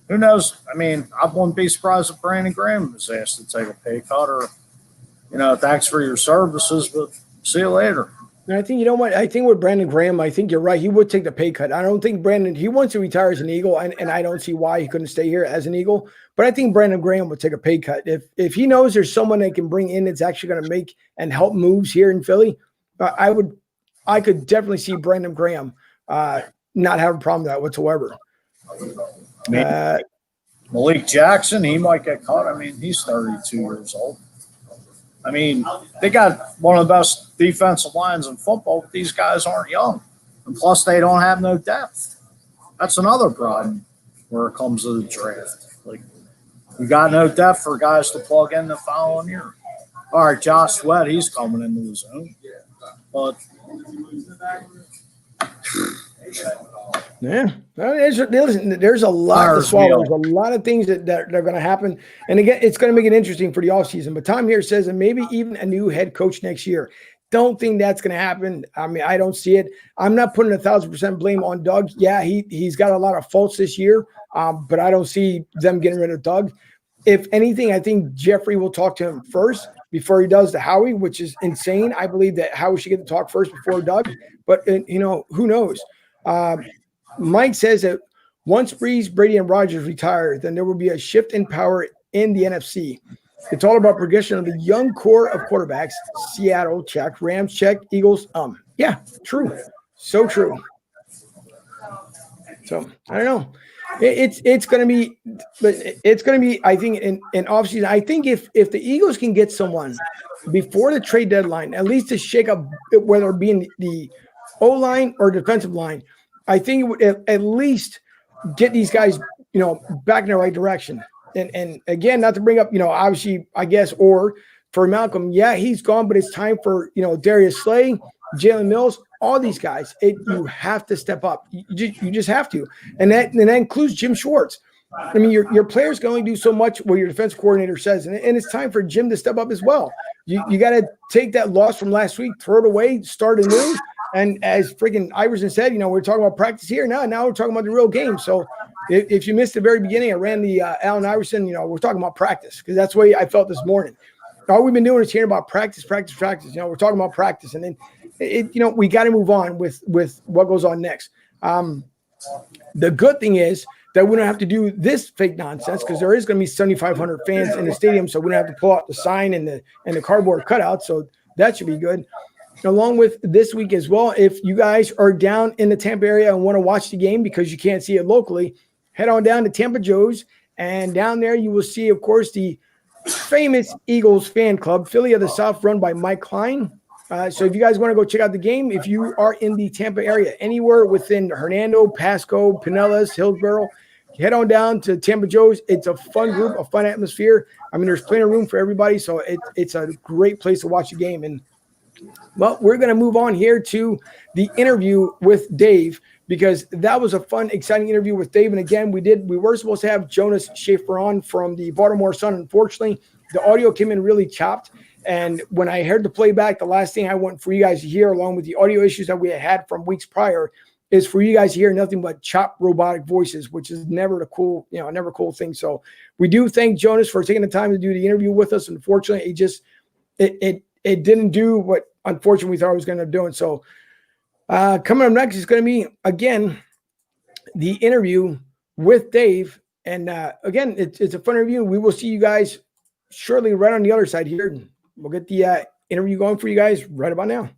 Who knows? I mean, I wouldn't be surprised if Brandon Graham was asked to take a pay cut or, thanks for your services, but see you later. And I think, I think with Brandon Graham, I think you're right. He would take the pay cut. I don't think he wants to retire as an Eagle, and I don't see why he couldn't stay here as an Eagle. But I think Brandon Graham would take a pay cut. If he knows there's someone they can bring in that's actually going to make and help moves here in Philly, I could definitely see Brandon Graham not have a problem with that whatsoever. Malik Jackson, he might get cut. I mean, he's 32 years old. I mean, they got one of the best defensive lines in football, but these guys aren't young. And plus, they don't have no depth. That's another problem where it comes to the draft. Like, you got no depth for guys to plug in the following year. All right, Josh Sweat, he's coming into his own. But yeah, there's a lot to swallow. There's a lot of things that are going to happen. And again, it's going to make it interesting for the offseason. But Tom here says that maybe even a new head coach next year. Don't think that's going to happen. I mean, I don't see it. I'm not putting 1,000% blame on Doug. Yeah, he's got a lot of faults this year, but I don't see them getting rid of Doug. If anything, I think Jeffrey will talk to him first before he does to Howie, which is insane. I believe that Howie should get to talk first before Doug. But, who knows? Mike says that once Breeze, Brady, and Rodgers retire, then there will be a shift in power in the NFC. It's all about progression of the young core of quarterbacks. Seattle, check. Rams, check. Eagles, yeah, true. So true. So, I don't know. It's going to be, I think, in offseason. I think if the Eagles can get someone before the trade deadline, at least to shake up whether it be in the O-line or defensive line, I think it would at least get these guys, back in the right direction. And again, not to bring up, obviously, I guess, or for Malcolm, yeah, he's gone, but it's time for, Darius Slay, Jalen Mills, all these guys. You have to step up. You just have to. And that includes Jim Schwartz. I mean, your players can only do so much what your defense coordinator says. And it's time for Jim to step up as well. You got to take that loss from last week, throw it away, start anew. And as freaking Iverson said, we're talking about practice here now. Now we're talking about the real game. So If you missed the very beginning, I ran the Allen Iverson, we're talking about practice because that's the way I felt this morning. All we've been doing is hearing about practice. We're talking about practice. And then, we got to move on with what goes on next. The good thing is that we don't have to do this fake nonsense because there is going to be 7,500 fans in the stadium, so we don't have to pull out the sign and the cardboard cutout. So that should be good. Along with this week as well, if you guys are down in the Tampa area and want to watch the game because you can't see it locally, head on down to Tampa Joe's, and down there you will see, of course, the famous Eagles fan club, Philly of the South, run by Mike Klein. So if you guys want to go check out the game, if you are in the Tampa area, anywhere within Hernando, Pasco, Pinellas, Hillsborough, head on down to Tampa Joe's. It's a fun group, a fun atmosphere. I mean, there's plenty of room for everybody, so it's a great place to watch a game. And, well, we're going to move on here to the interview with Dave because that was a fun, exciting interview with Dave. And, again, we were supposed to have Jonas Schaefer on from the Baltimore Sun. Unfortunately, the audio came in really chopped. And when I heard the playback, the last thing I want for you guys to hear, along with the audio issues that we had from weeks prior, is for you guys to hear nothing but chopped robotic voices, which is never a cool thing. So we do thank Jonas for taking the time to do the interview with us. Unfortunately, it didn't do what unfortunately we thought it was going to do. And so coming up next is going to be, again, the interview with Dave. And again, it's a fun interview. We will see you guys shortly right on the other side here. We'll get the interview going for you guys right about now.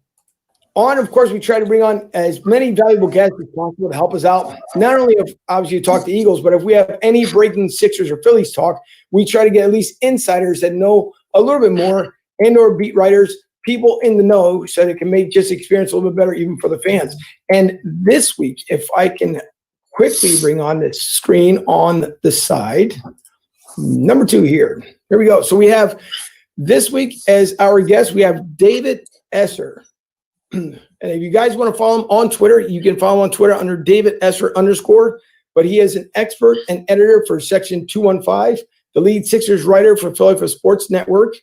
Of course, we try to bring on as many valuable guests as possible to help us out. Not only if obviously you talk to Eagles, but if we have any breaking Sixers or Phillies talk, we try to get at least insiders that know a little bit more and/or beat writers, people in the know, so that it can make just experience a little bit better even for the fans. And this week, if I can quickly bring on this screen on the side, number 2 here. Here we go. So we have this week as our guest, we have David Esser. And if you guys want to follow him on Twitter, you can follow him on Twitter under David Esser _. But he is an expert and editor for Section 215, the lead Sixers writer for Philadelphia Sports Network,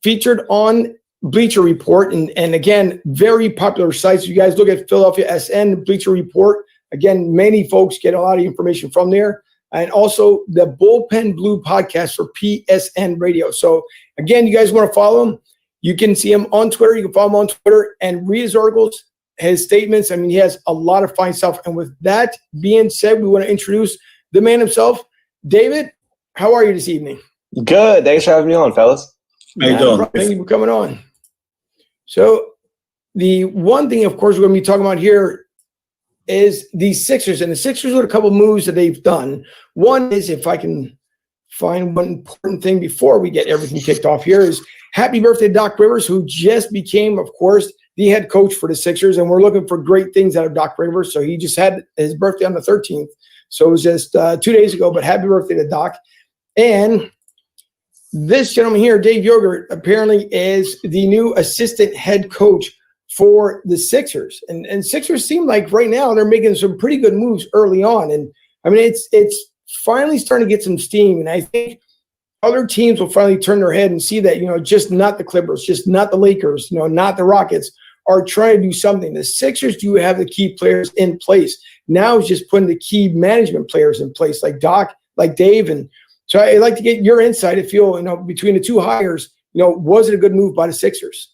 featured on Bleacher Report. And again, very popular sites. You guys look at Philadelphia SN, Bleacher Report. Again, many folks get a lot of information from there. And also the Bullpen Blue podcast for PSN Radio. So again, you guys want to follow him, you can see him on Twitter. You can follow him on Twitter and read his articles, his statements. I mean, he has a lot of fine stuff. And with that being said, we want to introduce the man himself. David, how are you this evening? Good. Thanks for having me on, fellas. How you doing? Thank you for coming on. So the one thing, of course, we're going to be talking about here is the Sixers. And the Sixers with a couple of moves that they've done. One is, if I can find one important thing before we get everything kicked off here, is happy birthday to Doc Rivers, who just became, of course, the head coach for the Sixers. And we're looking for great things out of Doc Rivers. So he just had his birthday on the 13th. So it was just 2 days ago, but happy birthday to Doc. And this gentleman here, Dave Yogurt, apparently is the new assistant head coach for the Sixers. And Sixers seem like right now they're making some pretty good moves early on. And I mean, it's finally starting to get some steam. And I think other teams will finally turn their head and see that, just not the Clippers, just not the Lakers, not the Rockets are trying to do something. The Sixers do have the key players in place. Now it's just putting the key management players in place, like Doc, like Dave. And so I'd like to get your insight if you between the two hires, was it a good move by the Sixers?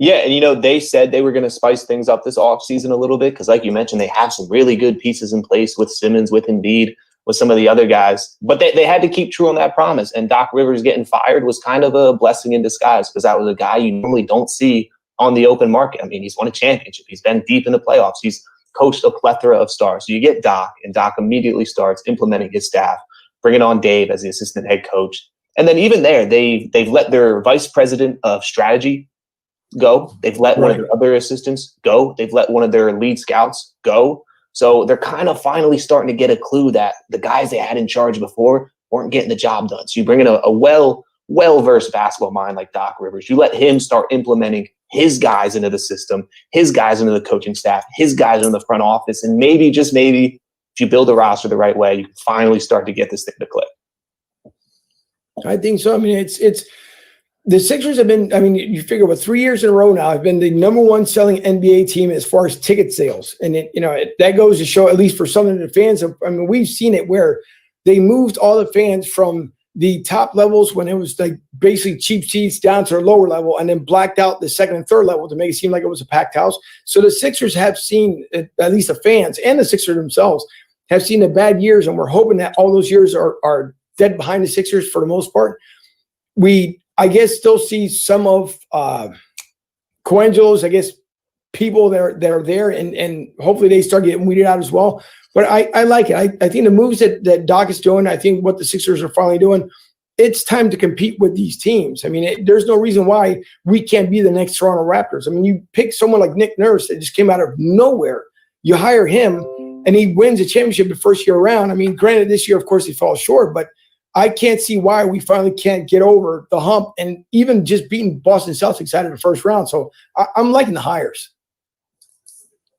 Yeah, and they said they were going to spice things up this offseason a little bit because, like you mentioned, they have some really good pieces in place with Simmons, with Embiid, with some of the other guys. But they had to keep true on that promise. And Doc Rivers getting fired was kind of a blessing in disguise because that was a guy you normally don't see on the open market. I mean, he's won a championship. He's been deep in the playoffs. He's coached a plethora of stars. So you get Doc, and Doc immediately starts implementing his staff, bringing on Dave as the assistant head coach. And then even there, they've let their vice president of strategy go. They've let one of their other assistants go. They've let one of their lead scouts go. So they're kind of finally starting to get a clue that the guys they had in charge before weren't getting the job done. So you bring in a well-versed basketball mind like Doc Rivers. You let him start implementing his guys into the system, his guys into the coaching staff, his guys into the front office. And maybe, just maybe, if you build a roster the right way, you can finally start to get this thing to click. I think so. I mean, the Sixers have been, I mean, you figure what 3 years in a row now have been the number one selling NBA team as far as ticket sales. And that goes to show, at least for some of the fans, I mean, we've seen it where they moved all the fans from the top levels when it was like basically cheap seats down to the lower level, and then blacked out the second and third level to make it seem like it was a packed house. So the Sixers have seen, at least the fans and the Sixers themselves have seen the bad years, and we're hoping that all those years are dead behind the Sixers for the most part. I guess still see some of Coangelo's, I guess, people that are there, and hopefully they start getting weeded out as well. But I like it. I think the moves that Doc is doing, I think what the Sixers are finally doing, it's time to compete with these teams. I mean, there's no reason why we can't be the next Toronto Raptors. I mean, you pick someone like Nick Nurse that just came out of nowhere. You hire him, and he wins a championship the first year around. I mean, granted, this year, of course, he falls short, but I can't see why we finally can't get over the hump and even just beating Boston Celtics out of the first round. So I'm liking the hires.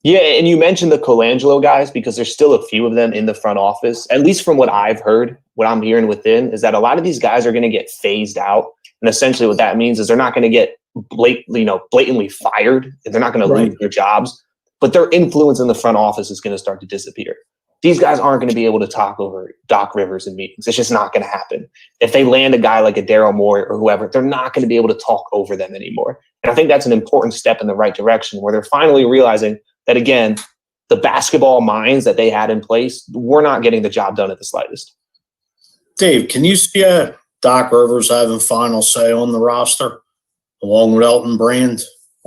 Yeah, and you mentioned the Colangelo guys because there's still a few of them in the front office. At least from what I've heard, what I'm hearing within is that a lot of these guys are going to get phased out. And essentially what that means is they're not going to get blatantly fired. They're not going to lose their jobs, but their influence in the front office is going to start to disappear. These guys aren't going to be able to talk over Doc Rivers in meetings. It's just not going to happen. If they land a guy like a Daryl Morey or whoever, they're not going to be able to talk over them anymore. And I think that's an important step in the right direction where they're finally realizing that, again, the basketball minds that they had in place were not getting the job done at the slightest. Dave, can you see Doc Rivers having final say on the roster along with Elton Brand?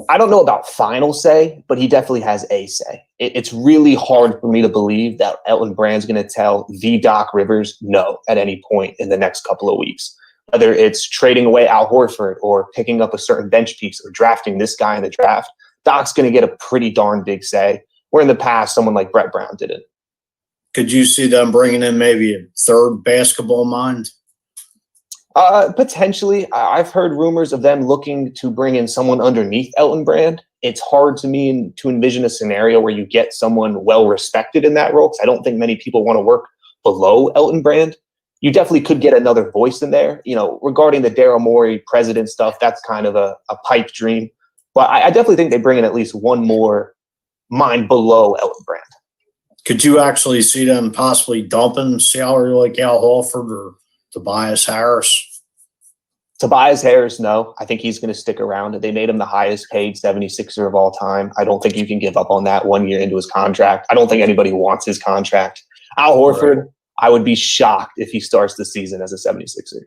I don't know about final say, but he definitely has a say. It's really hard for me to believe that Elton Brand's going to tell the Doc Rivers no at any point in the next couple of weeks. Whether it's trading away Al Horford or picking up a certain bench piece or drafting this guy in the draft, Doc's going to get a pretty darn big say, where in the past someone like Brett Brown didn't. Could you see them bringing in maybe a third basketball mind? Potentially. I've heard rumors of them looking to bring in someone underneath Elton Brand. It's hard to me to envision a scenario where you get someone well-respected in that role, because I don't think many people want to work below Elton Brand. You definitely could get another voice in there. Regarding the Daryl Morey president stuff, that's kind of a pipe dream. But I definitely think they bring in at least one more mind below Elton Brand. Could you actually see them possibly dumping salary like Al Horford or Tobias Harris? Tobias Harris, no. I think he's going to stick around. They made him the highest paid 76er of all time. I don't think you can give up on that 1 year into his contract. I don't think anybody wants his contract. Al Horford, right. I would be shocked if he starts the season as a 76er.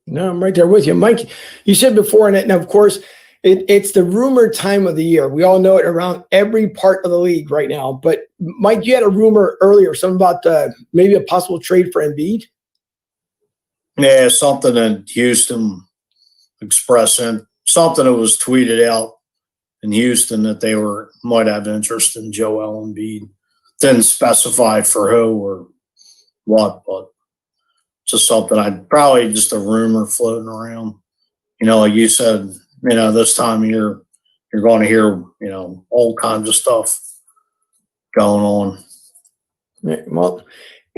No, I'm right there with you. Mike, you said before, and of course, it's the rumored time of the year. We all know it around every part of the league right now. But, Mike, you had a rumor earlier, something about maybe a possible trade for Embiid. Yeah, something in Houston expressing something that was tweeted out in Houston that they might have interest in Joel Embiid. Didn't specify for who or what, but just something probably just a rumor floating around. Like you said, this time of year, you're going to hear, all kinds of stuff going on. Yeah, well,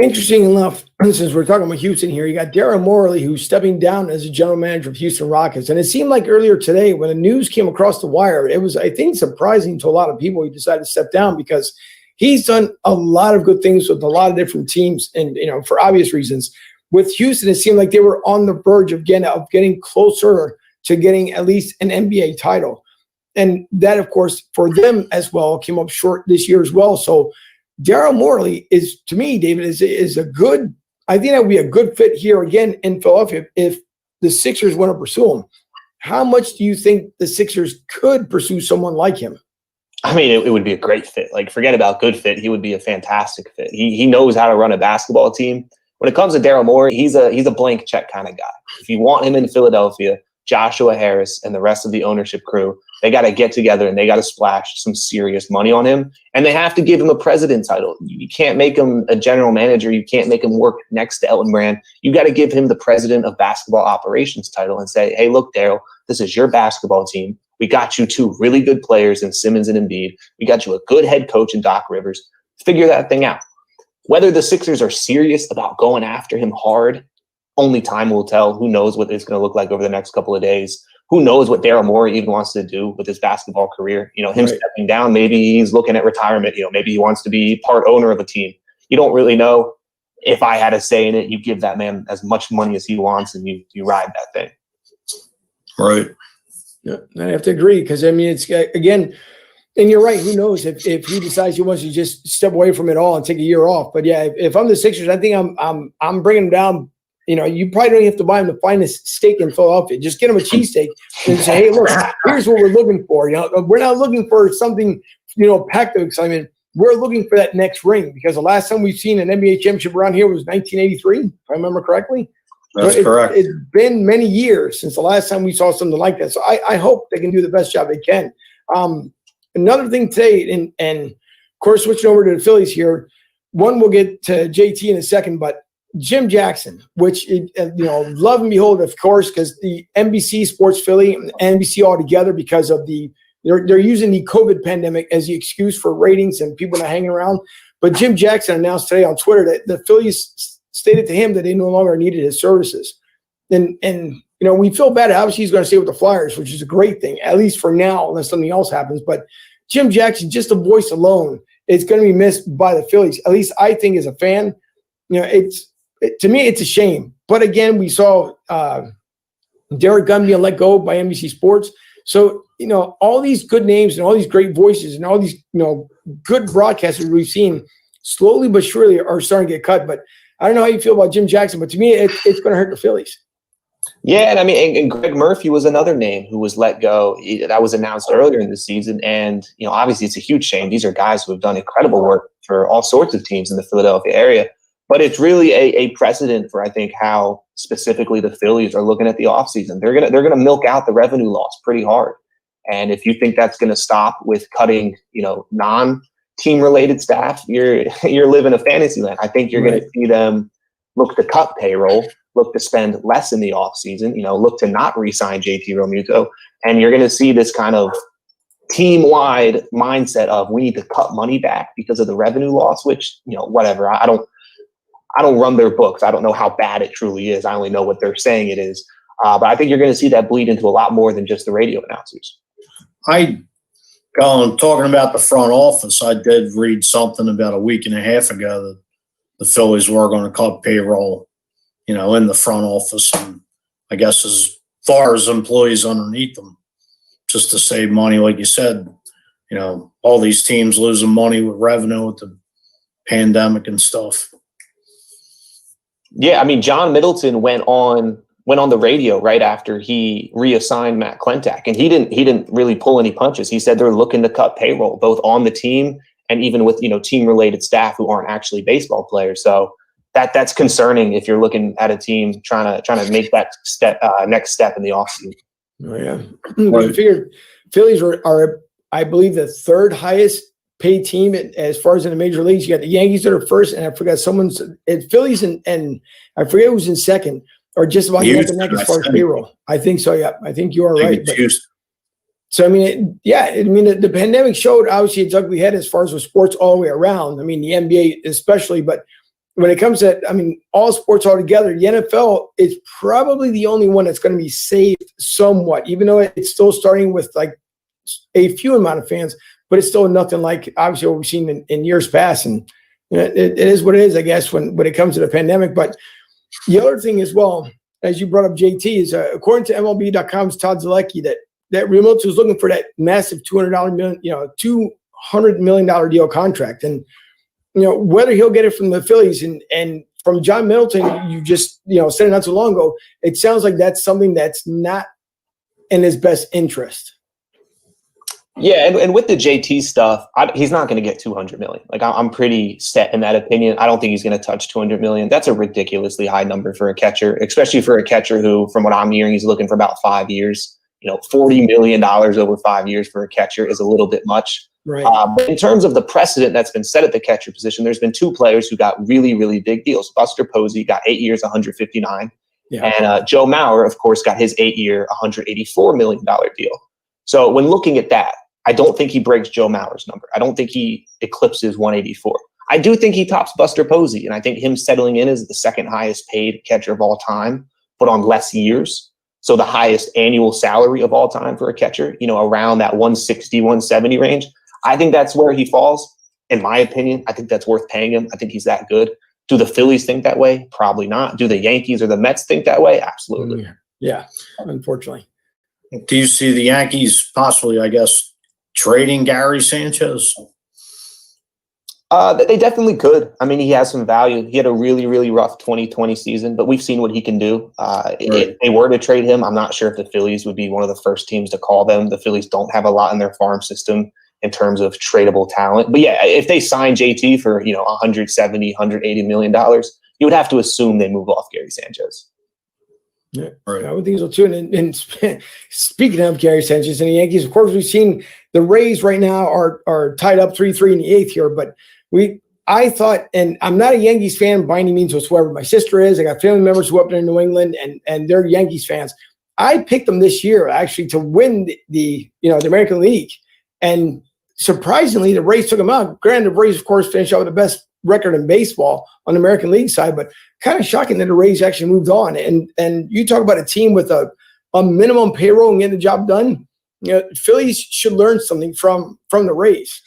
interesting enough, since we're talking about Houston here, you got Daryl Morey, who's stepping down as a general manager of Houston Rockets. And it seemed like earlier today when the news came across the wire, it was, I think, surprising to a lot of people he decided to step down because he's done a lot of good things with a lot of different teams. And, for obvious reasons. With Houston, it seemed like they were on the verge of getting closer to getting at least an NBA title. And that, of course, for them as well, came up short this year as well. So Daryl Morey is, to me, David, is a good – I think that would be a good fit here again in Philadelphia if the Sixers want to pursue him. How much do you think the Sixers could pursue someone like him? I mean, it would be a great fit. Like, forget about good fit. He would be a fantastic fit. He knows how to run a basketball team. When it comes to Daryl Morey, he's a blank check kind of guy. If you want him in Philadelphia, Joshua Harris and the rest of the ownership crew, they got to get together and they got to splash some serious money on him. And they have to give him a president title. You can't make him a general manager. You can't make him work next to Elton Brand. You got to give him the president of basketball operations title and say, hey, look, Daryl, this is your basketball team. We got you two really good players in Simmons and Embiid. We got you a good head coach in Doc Rivers. Figure that thing out. Whether the Sixers are serious about going after him hard, only time will tell. Who knows what it's going to look like over the next couple of days? Who knows what Daryl Morey even wants to do with his basketball career? You know, him stepping down, maybe he's looking at retirement. You know, maybe he wants to be part owner of a team. You don't really know. If I had a say in it, you give that man as much money as he wants and you ride that thing. Right. Yeah, I have to agree because, I mean, it's, again, and you're right. Who knows if he decides he wants to just step away from it all and take a year off. But, yeah, if I'm the Sixers, I think I'm bringing him down. You know, you probably don't have to buy him the finest steak in Philadelphia. Just get him a cheesesteak and say, hey, look, here's what we're looking for. You know, we're not looking for something, you know, packed of excitement. We're looking for that next ring because the last time we've seen an NBA championship around here was 1983, if I remember correctly. That's correct. It's been many years since the last time we saw something like that. So I hope they can do the best job they can. Another thing today, and of course, switching over to the Phillies here, one we'll get to JT in a second, but Jim Jackson, which, you know, love and behold, of course, because the NBC Sports Philly and NBC all together because of they're using the COVID pandemic as the excuse for ratings and people not hanging around. But Jim Jackson announced today on Twitter that the Phillies stated to him that they no longer needed his services. And you know, we feel bad. Obviously, he's going to stay with the Flyers, which is a great thing, at least for now, unless something else happens. But Jim Jackson, just a voice alone, is going to be missed by the Phillies. At least I think as a fan, you know, to me, it's a shame. But again, we saw Derek Gunn being let go by NBC Sports. So, you know, all these good names and all these great voices and all these, you know, good broadcasters we've seen slowly but surely are starting to get cut. But I don't know how you feel about Jim Jackson, but to me, it's going to hurt the Phillies. Yeah, and I mean, and Greg Murphy was another name who was let go. That was announced earlier in the season. And, you know, obviously it's a huge shame. These are guys who have done incredible work for all sorts of teams in the Philadelphia area. But it's really a precedent for, I think, how specifically the Phillies are looking at the offseason. They're gonna milk out the revenue loss pretty hard. And if you think that's gonna stop with cutting, you know, non-team related staff, you're living a fantasy land. I think you're gonna see them look to cut payroll, look to spend less in the offseason, you know, look to not re-sign JT Realmuto, and you're gonna see this kind of team-wide mindset of we need to cut money back because of the revenue loss, which, you know, whatever. I don't run their books. I don't know how bad it truly is. I only know what they're saying it is. But I think you're going to see that bleed into a lot more than just the radio announcers. Talking about the front office, I did read something about a week and a half ago that the Phillies were going to cut payroll, you know, in the front office. And I guess as far as employees underneath them, just to save money, like you said, you know, all these teams losing money with revenue with the pandemic and stuff. Yeah, I mean, John Middleton went on the radio right after he reassigned Matt Klentak, and he didn't really pull any punches. He said they're looking to cut payroll both on the team and even with, you know, team related staff who aren't actually baseball players. So that's concerning if you're looking at a team trying to make that next step in the offseason. Oh yeah, I figured Phillies are I believe the third highest paid team as far as in the major leagues. You got the Yankees that are first, and I forgot someone's at Phillies and I forget who's in second, or just about neck and neck as far as payroll. I think so. Yeah, I think you are right. So I mean, the pandemic showed obviously its ugly head as far as with sports all the way around. I mean, the NBA especially, but when it comes to, I mean, all sports all together, the NFL is probably the only one that's going to be saved somewhat, even though it's still starting with like a few amount of fans. But it's still nothing like obviously what we've seen in years past. And you know, it is what it is, I guess, when it comes to the pandemic. But the other thing as well, as you brought up, JT, is according to MLB.com's Todd Zalecki, that Realmuto was looking for that massive $200 million deal contract. And, you know, whether he'll get it from the Phillies and from John Middleton, you just, you know, said it not so long ago, it sounds like that's something that's not in his best interest. Yeah, and with the JT stuff, he's not going to get $200 million. Like I'm pretty set in that opinion. I don't think he's going to touch $200 million. That's a ridiculously high number for a catcher, especially for a catcher who, from what I'm hearing, he's looking for about 5 years. You know, $40 million over 5 years for a catcher is a little bit much. Right. But in terms of the precedent that's been set at the catcher position, there's been two players who got really, really big deals. Buster Posey got 8 years, $159, and Joe Mauer, of course, got his 8-year, $184 million deal. So when looking at that, I don't think he breaks Joe Mauer's number. I don't think he eclipses 184. I do think he tops Buster Posey, and I think him settling in as the second highest paid catcher of all time, but on less years. So the highest annual salary of all time for a catcher, around that 160, 170 range. I think that's where he falls. In my opinion, I think that's worth paying him. I think he's that good. Do the Phillies think that way? Probably not. Do the Yankees or the Mets think that way? Absolutely. Yeah, unfortunately. Do you see the Yankees possibly, I guess, trading Gary Sanchez? They definitely could. I mean, he has some value. He had a really, really rough 2020 season, but we've seen what he can do. If they were to trade him, I'm not sure if the Phillies would be one of the first teams to call them. The Phillies don't have a lot in their farm system in terms of tradable talent. But yeah, if they sign JT for, $170, $180 million, you would have to assume they move off Gary Sanchez. Yeah, right. I would think so too. And speaking of Gary Sanchez and the Yankees, of course, we've seen the Rays right now are tied up 3-3 in the eighth here. But I thought, and I'm not a Yankees fan by any means whatsoever. My sister is. I got family members who are up there in New England, and they're Yankees fans. I picked them this year actually to win the American League, and surprisingly, the Rays took them out. Granted, the Rays, of course, finished out with the best record in baseball on the American League side, but kind of shocking that the Rays actually moved on. And you talk about a team with a minimum payroll and getting the job done. Phillies should learn something from the Rays.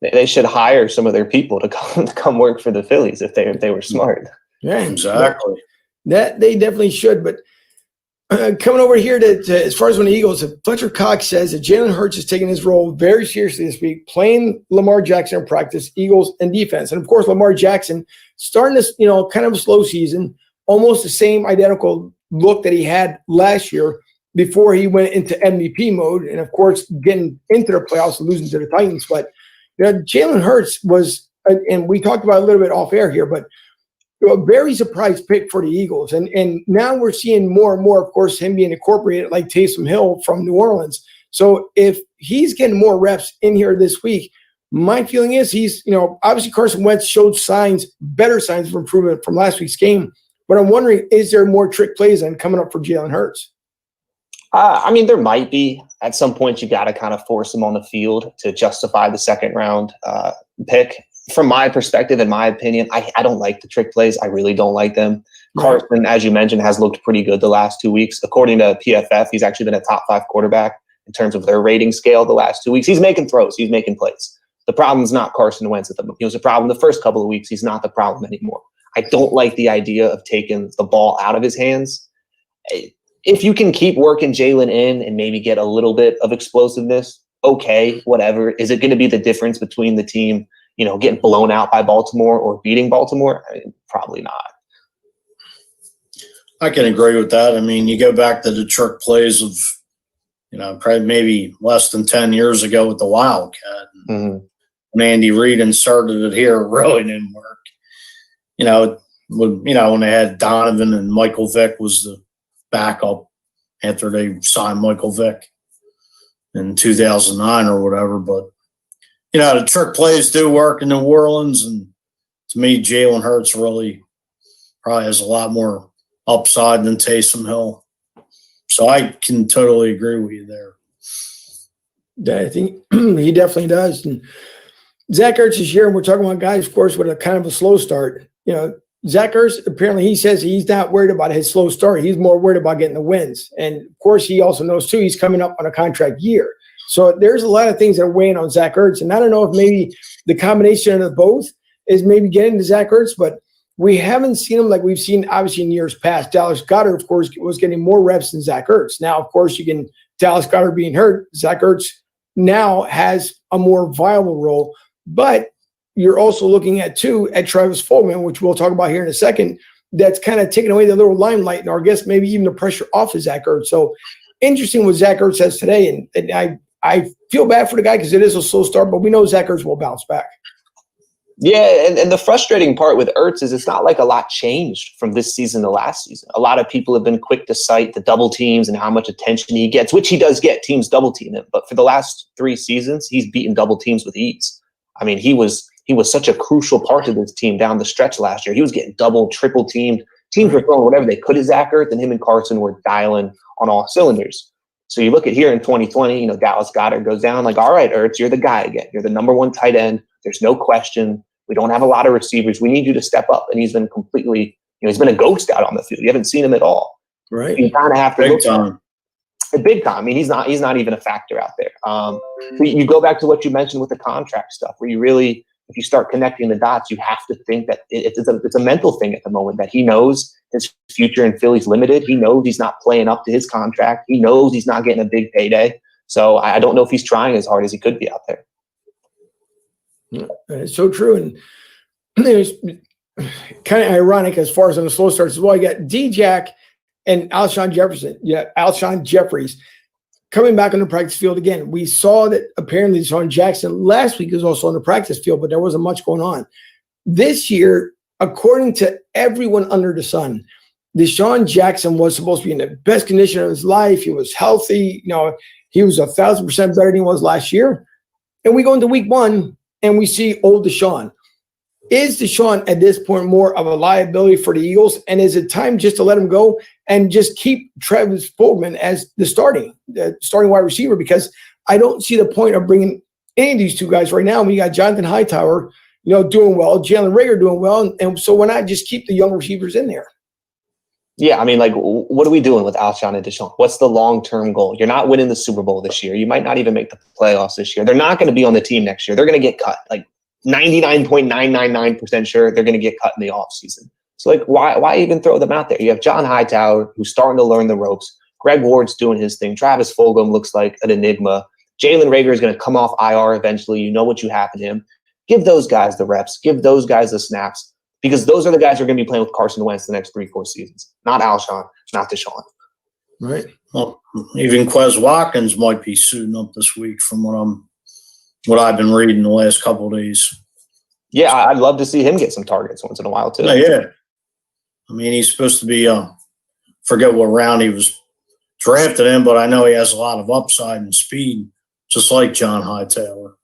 They should hire some of their people to come work for the Phillies if they were smart. Yeah, exactly. That they definitely should. But coming over here to as far as when the Eagles, Fletcher Cox says that Jalen Hurts is taking his role very seriously this week, playing Lamar Jackson in practice, Eagles and defense. And of course, Lamar Jackson starting this, kind of a slow season, almost the same identical look that he had last year before he went into MVP mode. And of course, getting into the playoffs and losing to the Titans. But Jalen Hurts was, and we talked about it a little bit off air here, but a very surprise pick for the Eagles. And now we're seeing more and more, of course, him being incorporated like Taysom Hill from New Orleans. So if he's getting more reps in here this week, my feeling is he's, obviously Carson Wentz showed better signs of improvement from last week's game. But I'm wondering, is there more trick plays then coming up for Jalen Hurts? I mean, there might be. At some point, you got to kind of force him on the field to justify the second round pick. From my perspective, in my opinion, I don't like the trick plays. I really don't like them. Right. Carson, as you mentioned, has looked pretty good the last 2 weeks. According to PFF, he's actually been a top 5 quarterback in terms of their rating scale the last 2 weeks. He's making throws. He's making plays. The problem is not Carson Wentz. He was a problem the first couple of weeks. He's not the problem anymore. I don't like the idea of taking the ball out of his hands. If you can keep working Jalen in and maybe get a little bit of explosiveness, okay, whatever. Is it going to be the difference between the team, getting blown out by Baltimore or beating Baltimore? I mean, probably not. I can agree with that. I mean, you go back to the trick plays of, probably maybe less than 10 years ago with the Wildcat. Mm-hmm. When Andy Reid inserted it here, it really didn't work. When they had Donovan and Michael Vick was the backup after they signed Michael Vick in 2009 or whatever. But, the trick plays do work in New Orleans. And to me, Jalen Hurts really probably has a lot more upside than Taysom Hill. So I can totally agree with you there. Yeah, I think he definitely does. And Zach Ertz is here, and we're talking about guys, of course, with a kind of a slow start. Zach Ertz, apparently he says he's not worried about his slow start. He's more worried about getting the wins. And, of course, he also knows, too, he's coming up on a contract year. So there's a lot of things that are weighing on Zach Ertz. And I don't know if maybe the combination of both is maybe getting to Zach Ertz, but we haven't seen him like we've seen, obviously, in years past. Dallas Goedert, of course, was getting more reps than Zach Ertz. Now, of course, Dallas Goedert being hurt, Zach Ertz now has a more viable role. But you're also looking at Travis Fulgham, which we'll talk about here in a second, that's kind of taking away the little limelight, and I guess maybe even the pressure off of Zach Ertz. So interesting what Zach Ertz says today, and I feel bad for the guy because it is a slow start, but we know Zach Ertz will bounce back. Yeah, and the frustrating part with Ertz is it's not like a lot changed from this season to last season. A lot of people have been quick to cite the double teams and how much attention he gets, which he does get. Teams double team him, but for the last 3 seasons, he's beaten double teams with ease. I mean, he was such a crucial part of this team down the stretch last year. He was getting double, triple teamed. Teams were throwing whatever they could at Zach Ertz, and him and Carson were dialing on all cylinders. So you look at here in 2020, Dallas Goedert goes down, like, all right, Ertz, you're the guy again. You're the number 1 tight end. There's no question. We don't have a lot of receivers. We need you to step up. And he's been completely, he's been a ghost out on the field. You haven't seen him at all. Right. You kind of have to Big time. Big time. I mean, he's not even a factor out there. You go back to what you mentioned with the contract stuff, where you really, if you start connecting the dots, you have to think that it's a mental thing at the moment, that he knows his future in Philly's limited. He knows he's not playing up to his contract. He knows he's not getting a big payday. So I don't know if he's trying as hard as he could be out there. It's so true. And it's kind of ironic as far as on the slow starts as well. You got D-Jack and Alshon Jeffries coming back on the practice field again. We saw that apparently Deshaun Jackson last week was also on the practice field, but there wasn't much going on. This year, according to everyone under the sun, Deshaun Jackson was supposed to be in the best condition of his life. He was healthy. He was 1,000% better than he was last year. And we go into week 1 and we see old Deshaun. Is Deshaun at this point more of a liability for the Eagles? And is it time just to let him go and just keep Travis Fulgham as the starting wide receiver? Because I don't see the point of bringing any of these two guys right now. We got Jonathan Hightower, doing well, Jalen Reagor doing well. And so why not just keep the young receivers in there? Yeah, I mean, what are we doing with Alshon and Deshaun? What's the long-term goal? You're not winning the Super Bowl this year. You might not even make the playoffs this year. They're not going to be on the team next year. They're going to get cut. 99.999% sure they're going to get cut in the offseason. So, why even throw them out there? You have John Hightower, who's starting to learn the ropes. Greg Ward's doing his thing. Travis Fulgham looks like an enigma. Jalen Reagor is going to come off IR eventually. You know what you have in him. Give those guys the reps. Give those guys the snaps. Because those are the guys who are going to be playing with Carson Wentz the next 3-4 seasons. Not Alshon, not Deshaun. Right. Well, even Quez Watkins might be suiting up this week from what I've been reading the last couple of days. Yeah, I'd love to see him get some targets once in a while too. Yeah. I mean, he's supposed to be forget what round he was drafted in, but I know he has a lot of upside and speed, just like John Hightower.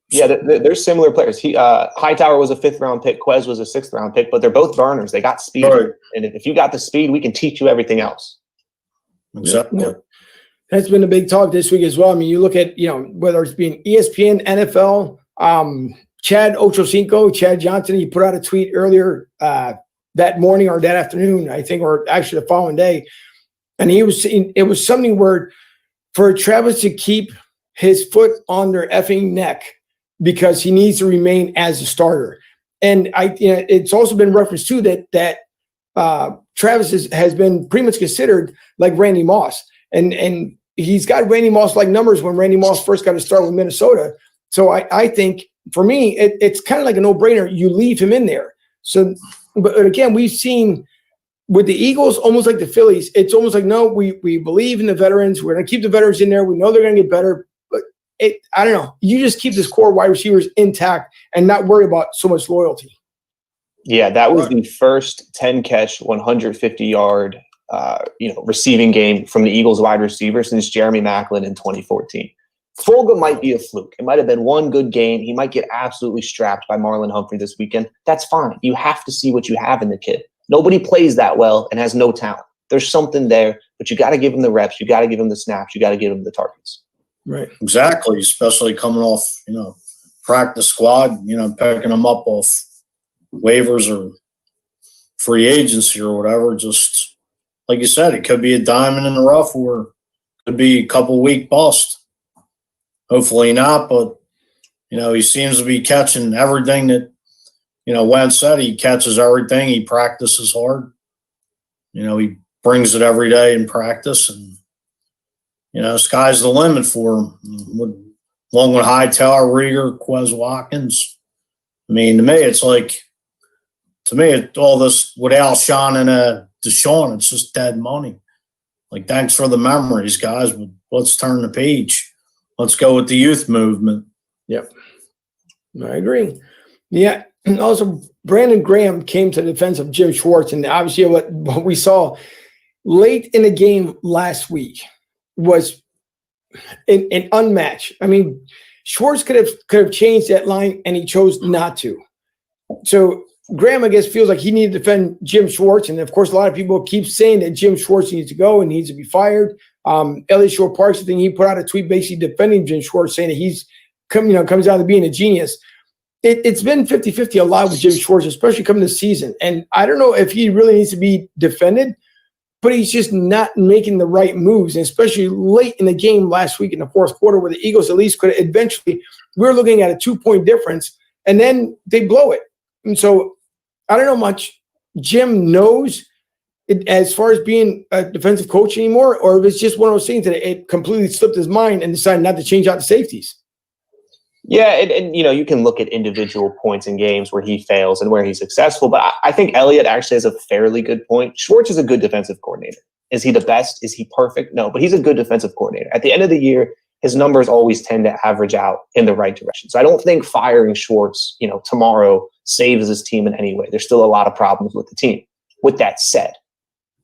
Yeah, they're similar players. Hightower was a 5th-round pick. Quez was a 6th-round pick, but they're both burners. They got speed. Right. And if you got the speed, we can teach you everything else. Exactly. Yeah. That's been a big talk this week as well. I mean, you look at, whether it's being ESPN, NFL, Chad Ochocinco, Chad Johnson, he put out a tweet earlier that morning or that afternoon, I think, or actually the following day. And he was saying it was something where for Travis to keep his foot on their effing neck, because he needs to remain as a starter. And it's also been referenced too that Travis has been pretty much considered like Randy Moss. And he's got Randy Moss-like numbers when Randy Moss first got to start with Minnesota. So I think for me, it's kind of like a no-brainer. You leave him in there. So, but again, we've seen with the Eagles, almost like the Phillies, it's almost like, no, we believe in the veterans. We're going to keep the veterans in there. We know they're going to get better. I don't know. You just keep this core wide receivers intact and not worry about so much loyalty. Yeah, that was the first 10-catch, 150-yard, receiving game from the Eagles wide receiver since Jeremy Maclin in 2014. Fulgham might be a fluke. It might have been one good game. He might get absolutely strapped by Marlon Humphrey this weekend. That's fine. You have to see what you have in the kid. Nobody plays that well and has no talent. There's something there, but you got to give him the reps. You got to give him the snaps. You got to give him the targets. Right. Exactly. Especially coming off, practice squad, picking them up off waivers or free agency or whatever. Just like you said, it could be a diamond in the rough or it could be a couple week bust. Hopefully not, but, he seems to be catching everything that, Wentz said. He catches everything. He practices hard. He brings it every day in practice and, sky's the limit for him. Along with Hightower, Reagor, Quez Watkins. I mean, to me, it's like, all this with Alshon and Deshaun, it's just dead money. Like, thanks for the memories, guys, but let's turn the page. Let's go with the youth movement. Yep. I agree. Yeah. And also, Brandon Graham came to the defense of Jim Schwartz, and obviously what we saw late in the game last week was an unmatched. I mean, Schwartz could have changed that line, and he chose not to. So Graham, I guess, feels like he needed to defend Jim Schwartz, and of course, a lot of people keep saying that Jim Schwartz needs to go and needs to be fired. Elliot Shore-Parks, I think he put out a tweet basically defending Jim Schwartz, saying that he's comes out of being a genius. it's been 50-50 a lot with Jim Schwartz, especially coming this season. And I don't know if he really needs to be defended, but he's just not making the right moves, and especially late in the game last week in the fourth quarter where the Eagles at least could have eventually – we were looking at a 2-point difference, and then they blow it. And so I don't know much Jim knows it, as far as being a defensive coach anymore, or if it's just one of those things that it completely slipped his mind and decided not to change out the safeties. Yeah, and you can look at individual points in games where he fails and where he's successful, but I think Elliott actually has a fairly good point. Schwartz is a good defensive coordinator. Is he the best? Is he perfect? No, but he's a good defensive coordinator. At the end of the year, his numbers always tend to average out in the right direction. So I don't think firing Schwartz, tomorrow saves his team in any way. There's still a lot of problems with the team. With that said,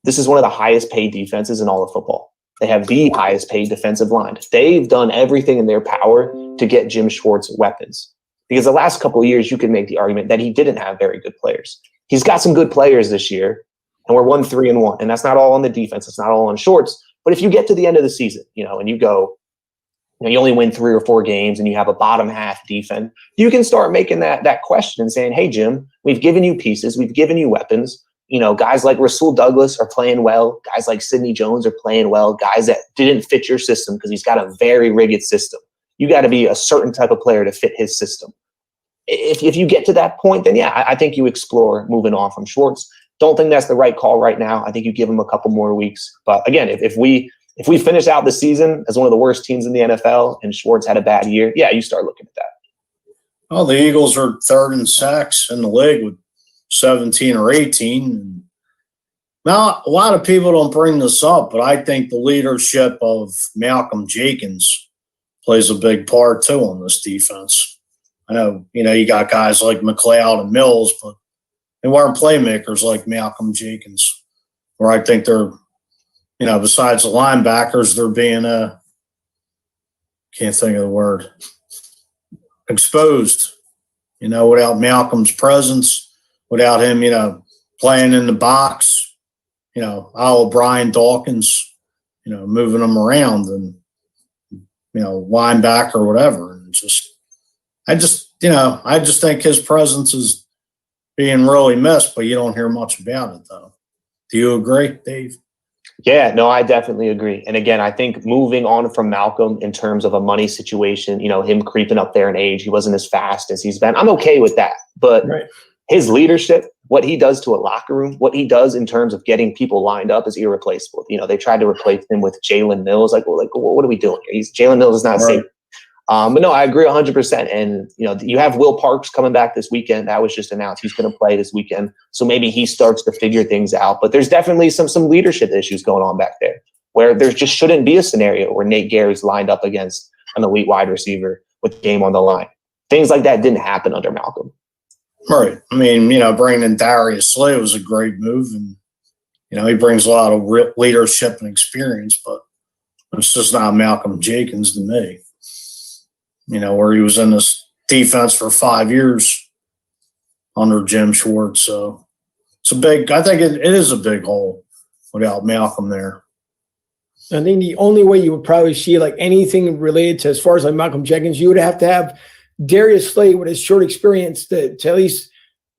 this is one of the highest paid defenses in all of football. They have the highest paid defensive line. They've done everything in their power to get Jim Schwartz weapons. Because the last couple of years, you could make the argument that he didn't have very good players. He's got some good players this year, and we're 1-3-1. And that's not all on the defense. It's not all on Schwartz. But if you get to the end of the season, and you go, you only win 3 or 4 games and you have a bottom half defense, you can start making that question and saying, hey, Jim, we've given you pieces. We've given you weapons. Guys like Rasul Douglas are playing well. Guys like Sidney Jones are playing well. Guys that didn't fit your system because he's got a very rigid system. You got to be a certain type of player to fit his system. If you get to that point, then yeah, I think you explore moving on from Schwartz. Don't think that's the right call right now. I think you give him a couple more weeks. But again, if we finish out the season as one of the worst teams in the NFL and Schwartz had a bad year, yeah, you start looking at that. Well, the Eagles are third in sacks in the league with 17 or 18. Now, a lot of people don't bring this up, but I think the leadership of Malcolm Jenkins plays a big part too on this defense. I know, you got guys like McLeod and Mills, but they weren't playmakers like Malcolm Jenkins, where I think they're, besides the linebackers, they're being, can't think of the word, exposed, without Malcolm's presence. Without him, playing in the box, I'll Brian Dawkins, moving them around and, linebacker or whatever. And I just think his presence is being really missed, but you don't hear much about it, though. Do you agree, Dave? Yeah, no, I definitely agree. And again, I think moving on from Malcolm in terms of a money situation, him creeping up there in age, he wasn't as fast as he's been. I'm okay with that. But right. His leadership, what he does to a locker room, what he does in terms of getting people lined up is irreplaceable. They tried to replace him with Jalen Mills. Like, what are we doing here? Jalen Mills is not safe. But no, I agree 100%. And, you have Will Parks coming back this weekend. That was just announced. He's going to play this weekend. So maybe he starts to figure things out. But there's definitely some leadership issues going on back there where there just shouldn't be a scenario where Nate Gary's lined up against an elite wide receiver with the game on the line. Things like that didn't happen under Malcolm. Right. I mean, bringing in Darius Slay was a great move. And, he brings a lot of leadership and experience, but it's just not Malcolm Jenkins to me. Where he was in this defense for 5 years under Jim Schwartz. So I think it is a big hole without Malcolm there. I think the only way you would probably see like anything related to as far as like Malcolm Jenkins, you would have to have Darius Slay with his short experience to at least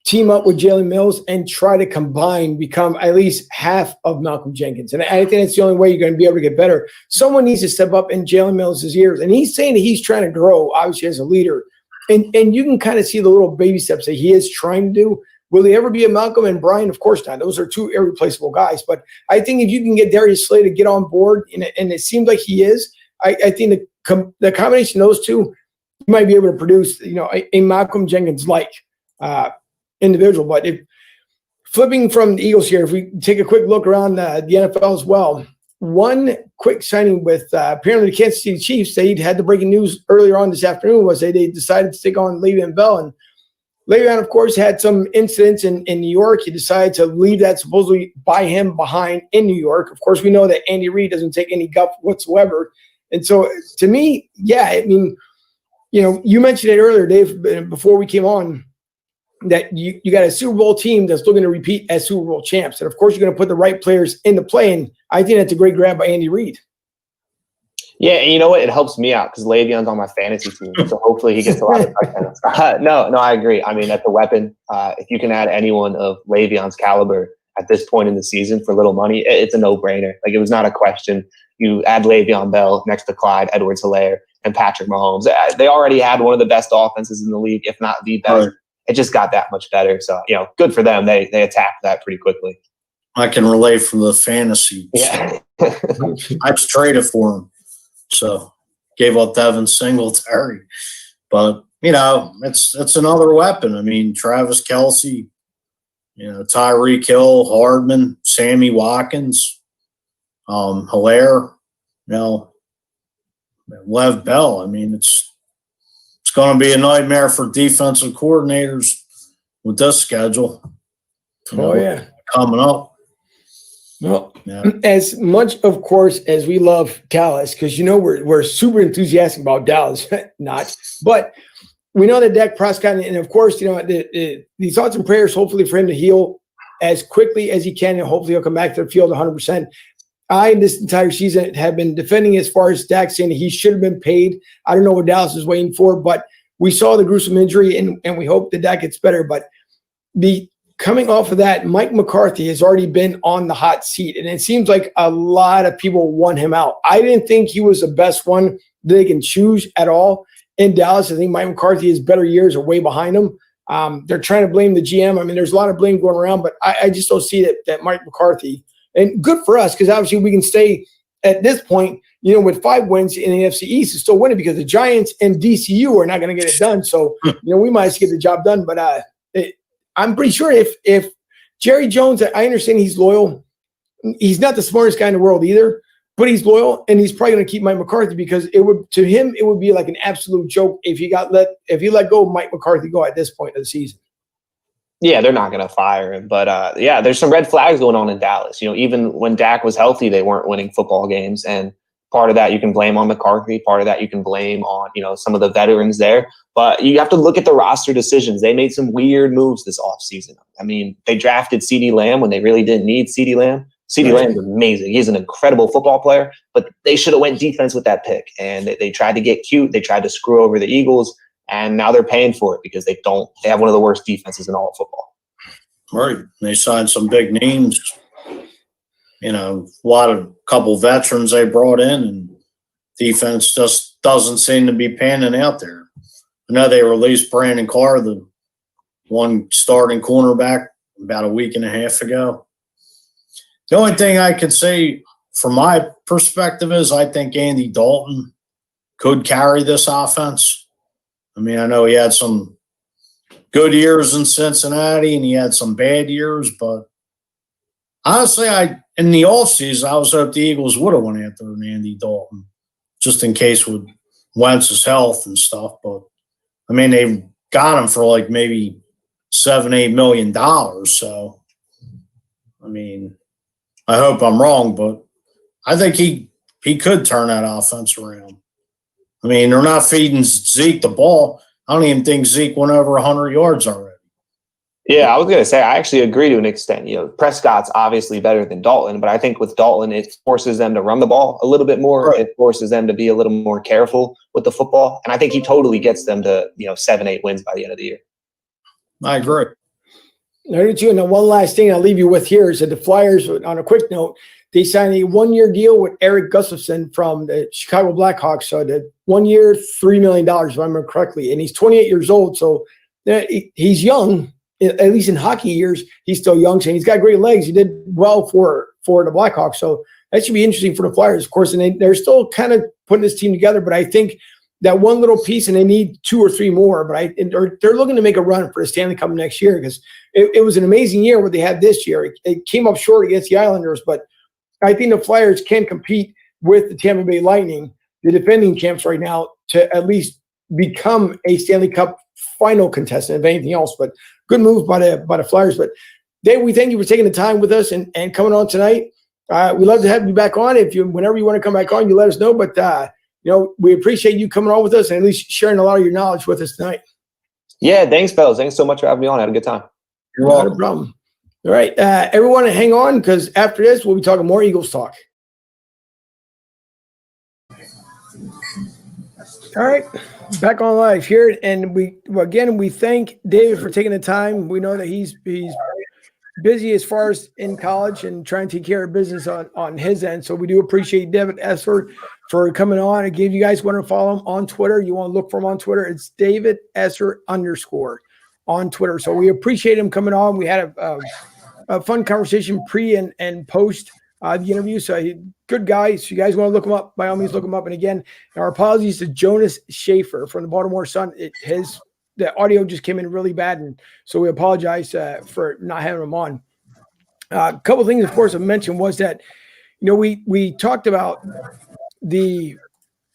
team up with Jalen Mills and try to become at least half of Malcolm Jenkins. And I think that's the only way you're going to be able to get better. Someone needs to step up in Jalen Mills' years. And he's saying that he's trying to grow, obviously, as a leader. And you can kind of see the little baby steps that he is trying to do. Will he ever be a Malcolm and Brian? Of course not. Those are two irreplaceable guys. But I think if you can get Darius Slay to get on board, and it seems like he is, I think the combination of those two, you might be able to produce, a Malcolm Jenkins-like individual. But if flipping from the Eagles here, if we take a quick look around the NFL as well, one quick signing with apparently the Kansas City Chiefs, they had the breaking news earlier on this afternoon was they decided to take on Le'Veon Bell. And Le'Veon, of course, had some incidents in New York. He decided to leave that supposedly by him behind in New York. Of course, we know that Andy Reid doesn't take any guff whatsoever. And so to me, yeah, I mean, you mentioned it earlier, Dave, before we came on, that you got a Super Bowl team that's looking to repeat as Super Bowl champs. And, of course, you're going to put the right players in the play. And I think that's a great grab by Andy Reid. Yeah, and you know what? It helps me out because Le'Veon's on my fantasy team, so hopefully he gets a lot of touchdowns. No, I agree. I mean, that's a weapon. If you can add anyone of Le'Veon's caliber at this point in the season for little money, it's a no-brainer. Like, it was not a question. You add Le'Veon Bell next to Clyde Edwards-Helaire and Patrick Mahomes. They already had one of the best offenses in the league, if not the best. Right. It just got that much better. So, good for them. They attacked that pretty quickly. I can relate from the fantasy. Yeah. I just traded for him. So gave up Devin Singletary. But, it's another weapon. I mean, Travis Kelce, Tyreek Hill, Hardman, Sammy Watkins, Helaire, Lev Bell. I mean, it's going to be a nightmare for defensive coordinators with this schedule. Coming up. Well, as much, of course, as we love Dallas, because we're super enthusiastic about Dallas, but we know that Dak Prescott, and of course, the thoughts and prayers, hopefully, for him to heal as quickly as he can, and hopefully he'll come back to the field 100%. I, this entire season, have been defending as far as Dak, saying that he should have been paid. I don't know what Dallas is waiting for, but we saw the gruesome injury, and we hope that Dak gets better. But coming off of that, Mike McCarthy has already been on the hot seat, and it seems like a lot of people want him out. I didn't think he was the best one that they can choose at all in Dallas. I think Mike McCarthy, his better years are way behind him. They're trying to blame the GM. I mean, there's a lot of blame going around, but I just don't see that Mike McCarthy. And good for us, because obviously we can stay at this point, with 5 wins in the NFC East and still winning, because the Giants and DCU are not going to get it done. So, we might as well get the job done. But I'm pretty sure if Jerry Jones, I understand he's loyal. He's not the smartest guy in the world either, but he's loyal, and he's probably going to keep Mike McCarthy, because it would be like an absolute joke if he let go of Mike McCarthy go at this point of the season. Yeah, they're not going to fire him. But, there's some red flags going on in Dallas. Even when Dak was healthy, they weren't winning football games. And part of that you can blame on McCarthy. Part of that you can blame on, some of the veterans there. But you have to look at the roster decisions. They made some weird moves this offseason. I mean, they drafted CeeDee Lamb when they really didn't need CeeDee Lamb. CeeDee Lamb is amazing. He's an incredible football player. But they should have went defense with that pick. And they tried to get cute. They tried to screw over the Eagles. And now they're paying for it because they have one of the worst defenses in all of football. Right. They signed some big names, couple veterans they brought in, and defense just doesn't seem to be panning out there. I know they released Brandon Carr, the one starting cornerback, about a week and a half ago. The only thing I could say from my perspective is I think Andy Dalton could carry this offense. I mean, I know he had some good years in Cincinnati and he had some bad years, but honestly, in the offseason, I was hoping the Eagles would have went after Andy Dalton, just in case with Wentz's health and stuff. But, I mean, they got him for like maybe $7-8 million. So, I mean, I hope I'm wrong, but I think he could turn that offense around. I mean, they're not feeding Zeke the ball. I don't even think Zeke went over 100 yards already. Yeah, I was going to say, I actually agree to an extent. Prescott's obviously better than Dalton, but I think with Dalton, it forces them to run the ball a little bit more. Right. It forces them to be a little more careful with the football. And I think he totally gets them to, 7-8 wins by the end of the year. I agree. I do too. And then one last thing I'll leave you with here is that the Flyers, on a quick note, they signed a 1-year deal with Eric Gustafson from the Chicago Blackhawks. So the 1 year, $3 million, if I remember correctly. And he's 28 years old. So he's young, at least in hockey years. He's still young. So he's got great legs. He did well for the Blackhawks. So that should be interesting for the Flyers, of course. And they're still kind of putting this team together. But I think that one little piece, and they need 2 or 3 more. But they're looking to make a run for the Stanley Cup next year, because it was an amazing year what they had this year. It came up short against the Islanders, but I think the Flyers can compete with the Tampa Bay Lightning, the defending champs right now, to at least become a Stanley Cup final contestant, if anything else. But good move by the Flyers. But Dave, we thank you for taking the time with us and coming on tonight. We'd love to have you back on. Whenever you want to come back on, you let us know. But we appreciate you coming on with us and at least sharing a lot of your knowledge with us tonight. Yeah, thanks, fellas. Thanks so much for having me on. I had a good time. You're welcome. Not a problem. All right, everyone, hang on, because after this, we'll be talking more Eagles talk. All right, back on live here, and we thank David for taking the time. We know that he's busy as far as in college and trying to take care of business on his end. So we do appreciate David Esser for coming on. Again, if you guys want to follow him on Twitter, you want to look for him on Twitter, it's David Esser _ on Twitter. So we appreciate him coming on. We had a fun conversation pre and post the interview. So good guy. So you guys want to look him up, by all means, look him up. And again, our apologies to Jonas Schaefer from the Baltimore Sun. The audio just came in really bad, and so we apologize for not having him on. A couple of things, of course, I mentioned was that, we talked about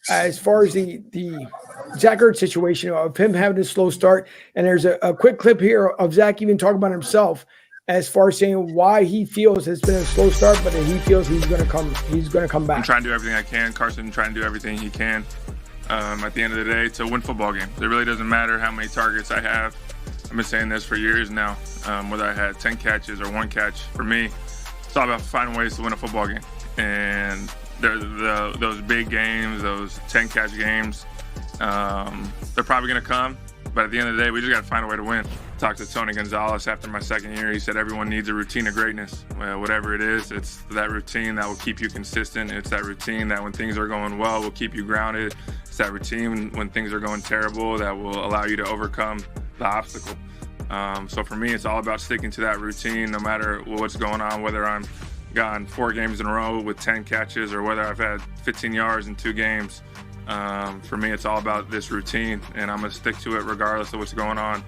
as far as the Zach Ertz situation of him having a slow start, and there's a quick clip here of Zach even talking about himself as far as saying why he feels it's been a slow start, but that he feels he's going to come back. I'm trying to do everything I can. Carson trying to do everything he can. At the end of the day, to win football games. It really doesn't matter how many targets I have. I've been saying this for years now. Whether I had 10 catches or 1 catch, for me, it's all about finding ways to win a football game. And those big games, those 10-catch games, they're probably going to come. But at the end of the day, we just got to find a way to win. Talked to Tony Gonzalez after my second year. He said everyone needs a routine of greatness. Whatever it is, it's that routine that will keep you consistent. It's that routine that when things are going well will keep you grounded. It's that routine when things are going terrible that will allow you to overcome the obstacle. So for me, it's all about sticking to that routine no matter what's going on, whether I'm gone 4 games in a row with 10 catches or whether I've had 15 yards in 2 games. For me, it's all about this routine, and I'm going to stick to it regardless of what's going on.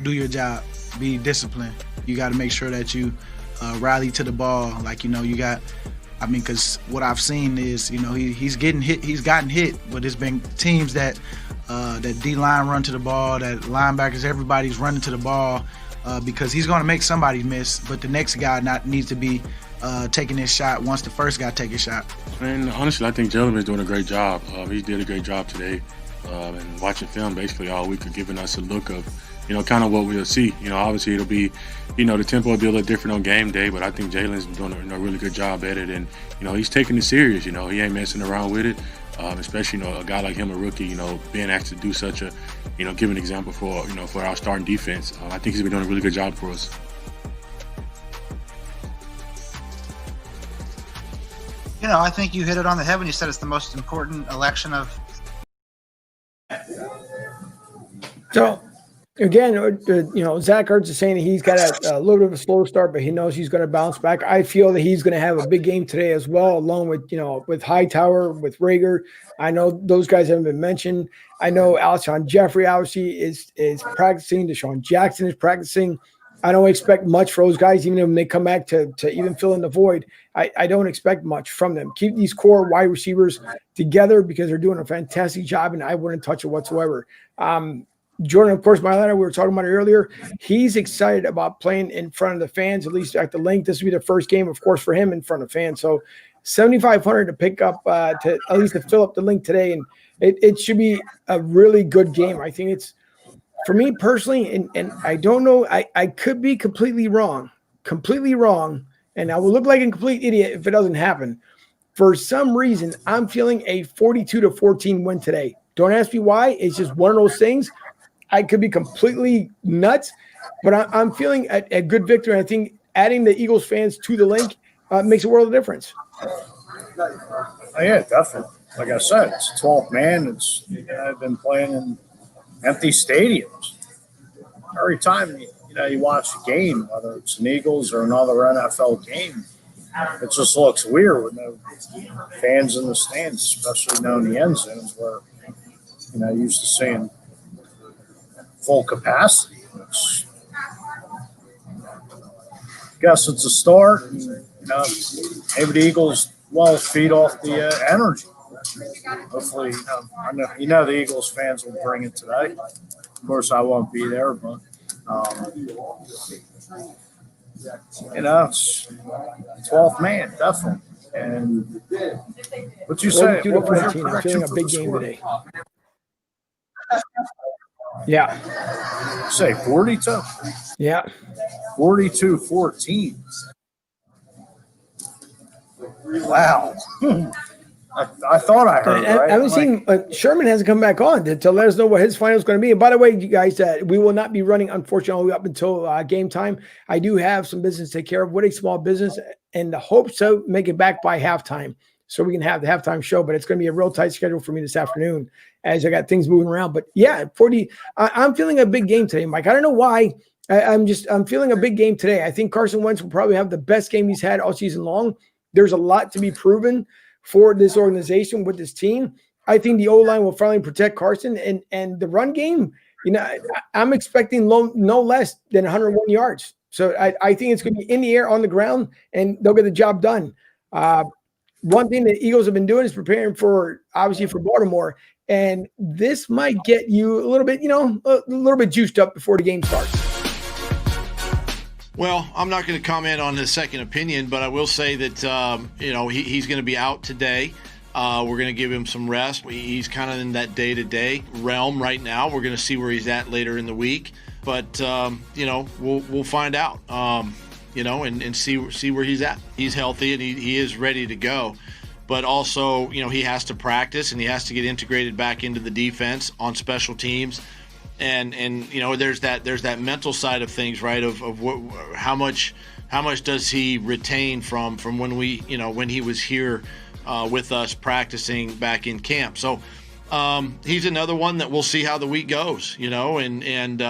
Do your job. Be disciplined. You got to make sure that you rally to the ball. Because what I've seen is, he's getting hit. He's gotten hit, but it's been teams that D-line run to the ball, that linebackers, everybody's running to the ball because he's going to make somebody miss, but the next guy needs to be taking his shot once the first guy take his shot. And honestly, I think Jalen is doing a great job. He did a great job today. And watching film basically all week, giving us a look of, kind of what we'll see. Obviously it'll be, the tempo will be a little different on game day, but I think Jalen's doing a really good job at it. And, he's taking it serious. He ain't messing around with it. Especially, a guy like him, a rookie, being asked to do such a, give an example for, for our starting defense. I think he's been doing a really good job for us. I think you hit it on the head when you said it's the most important election of. So, again, Zach Ertz is saying he's got a little bit of a slow start, but he knows he's going to bounce back. I feel that he's going to have a big game today as well, along with, with Hightower, with Rager. I know those guys haven't been mentioned. I know Alshon Jeffrey obviously is practicing. Deshaun Jackson is practicing. I don't expect much for those guys, even when they come back to even fill in the void. I don't expect much from them. Keep these core wide receivers together because they're doing a fantastic job, and I wouldn't touch it whatsoever. Jordan, of course, Mylana, we were talking about it earlier. He's excited about playing in front of the fans, at least at the link. This will be the first game, of course, for him in front of fans. So 7,500 to pick up, to at least to fill up the link today, and it should be a really good game. I think it's, for me personally, and I don't know, I could be completely wrong, and I will look like a complete idiot if it doesn't happen. For some reason, I'm feeling a 42-14 win today. Don't ask me why. It's just one of those things. I could be completely nuts, but I'm feeling a good victory. I think adding the Eagles fans to the link makes a world of difference. Oh, yeah, definitely. Like I said, it's 12th man. I've been playing in empty stadiums. Every time you watch a game, whether it's an Eagles or another NFL game, it just looks weird with no fans in the stands, especially in the end zones where used to seeing full capacity. I guess it's a start. And, maybe the Eagles will feed off the energy. Hopefully, I know the Eagles fans will bring it today. Of course, I won't be there, but it's 12th man, definitely. And what you say? What was your prediction for the score today? Yeah. Say 42. Yeah. 42-14. Wow. I thought I heard. Right? I haven't seen Sherman hasn't come back on to let us know what his final is going to be. And by the way, you guys, we will not be running, unfortunately, up until game time. I do have some business to take care of with a small business, and the hope to make it back by halftime so we can have the halftime show. But it's going to be a real tight schedule for me this afternoon as I got things moving around. But yeah, I'm feeling a big game today, Mike. I don't know why. I'm feeling a big game today. I think Carson Wentz will probably have the best game he's had all season long. There's a lot to be proven for this organization with this team. I think the O-line will finally protect Carson, and the run game, I'm expecting no less than 101 yards. So I think it's going to be in the air, on the ground, and they'll get the job done. One thing the Eagles have been doing is preparing for Baltimore, and this might get you a little bit juiced up before the game starts. Well, I'm not going to comment on his second opinion, but I will say that, he's going to be out today. We're going to give him some rest. He's kind of in that day-to-day realm right now. We're going to see where he's at later in the week. But, we'll find out, and see where he's at. He's healthy, and he is ready to go. But also, he has to practice, and he has to get integrated back into the defense on special teams. And there's that mental side of things, right? Of how much does he retain from when when he was here with us practicing back in camp. So he's another one that we'll see how the week goes, and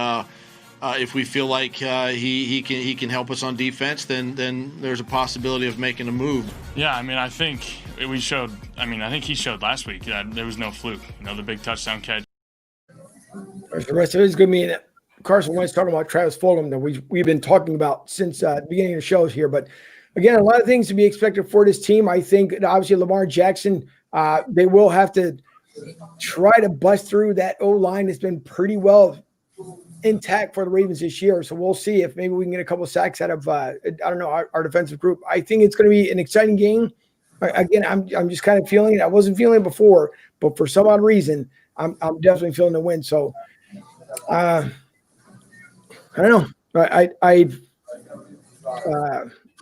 if we feel like he can help us on defense, then there's a possibility of making a move. Yeah, I think he showed last week that there was no fluke. The big touchdown catch. The rest of it is going to be Carson Wentz talking about Travis Fulgham that we've been talking about since the beginning of the shows here. But again, a lot of things to be expected for this team. I think obviously Lamar Jackson, they will have to try to bust through that O-line. It's been pretty well intact for the Ravens this year. So we'll see if maybe we can get a couple of sacks out of, our defensive group. I think it's going to be an exciting game. Again, I'm just kind of feeling it. I wasn't feeling it before, but for some odd reason, I'm definitely feeling the win. So I don't know.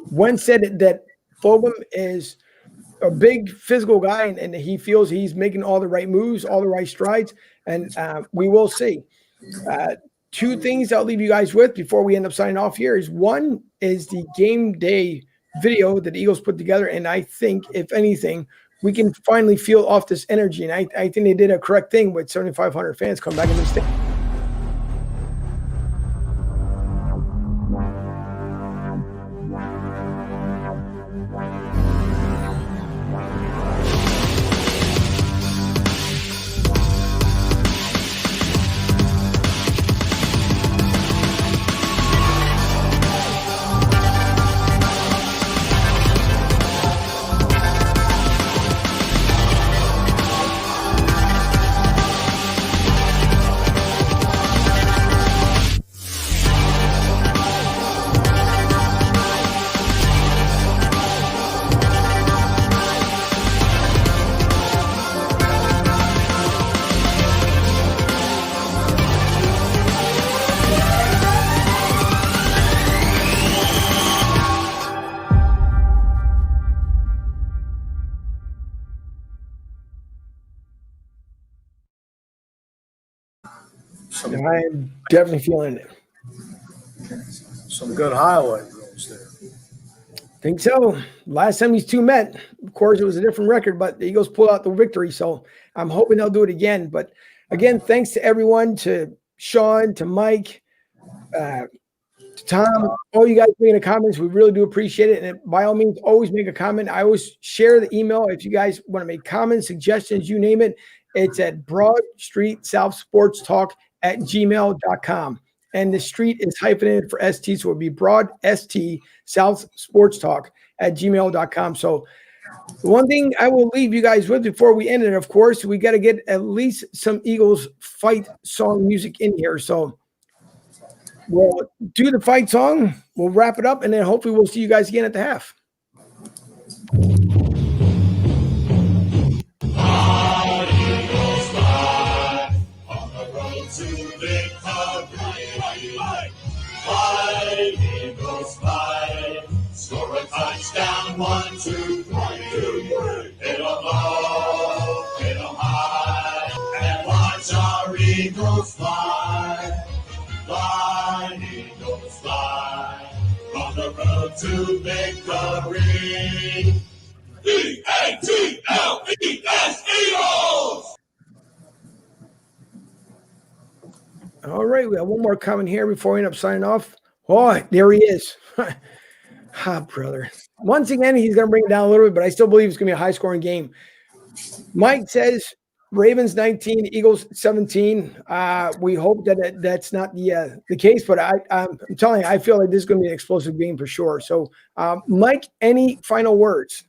Wentz said that Fulgham is a big physical guy, and he feels he's making all the right moves, all the right strides, and we will see. Two things I'll leave you guys with before we end up signing off here is one is the game day video that the Eagles put together, and I think, if anything, we can finally feel off this energy, and I think they did a correct thing with 7,500 fans come back in the stadium. I'm definitely feeling it. Some good highlight reels there. Think so. Last time these two met, of course, it was a different record, but the Eagles pulled out the victory. So I'm hoping they'll do it again. But again, thanks to everyone, to Sean, to Mike, to Tom, all you guys making the comments. We really do appreciate it. And by all means, always make a comment. I always share the email. If you guys want to make comments, suggestions, you name it, it's at Broad Street South Sports Talk @gmail.com. And the street is hyphenated for ST, so it would be Broad ST South Sports Talk @gmail.com. So the one thing I will leave you guys with before we end it, of course, we got to get at least some Eagles fight song music in here. So we'll do the fight song, we'll wrap it up, and then hopefully we'll see you guys again at the half. Score a touchdown, 1, 2, 3. It'll go to victory. E-A-T-L-E-S, Eagles! All right, we have one more comment here before we end up signing off. Oh, there he is. Brother. Once again, he's going to bring it down a little bit, but I still believe it's going to be a high-scoring game. Mike says Ravens 19, Eagles 17. We hope that that's not the case, but I'm telling you, I feel like this is going to be an explosive game for sure. So, Mike, any final words?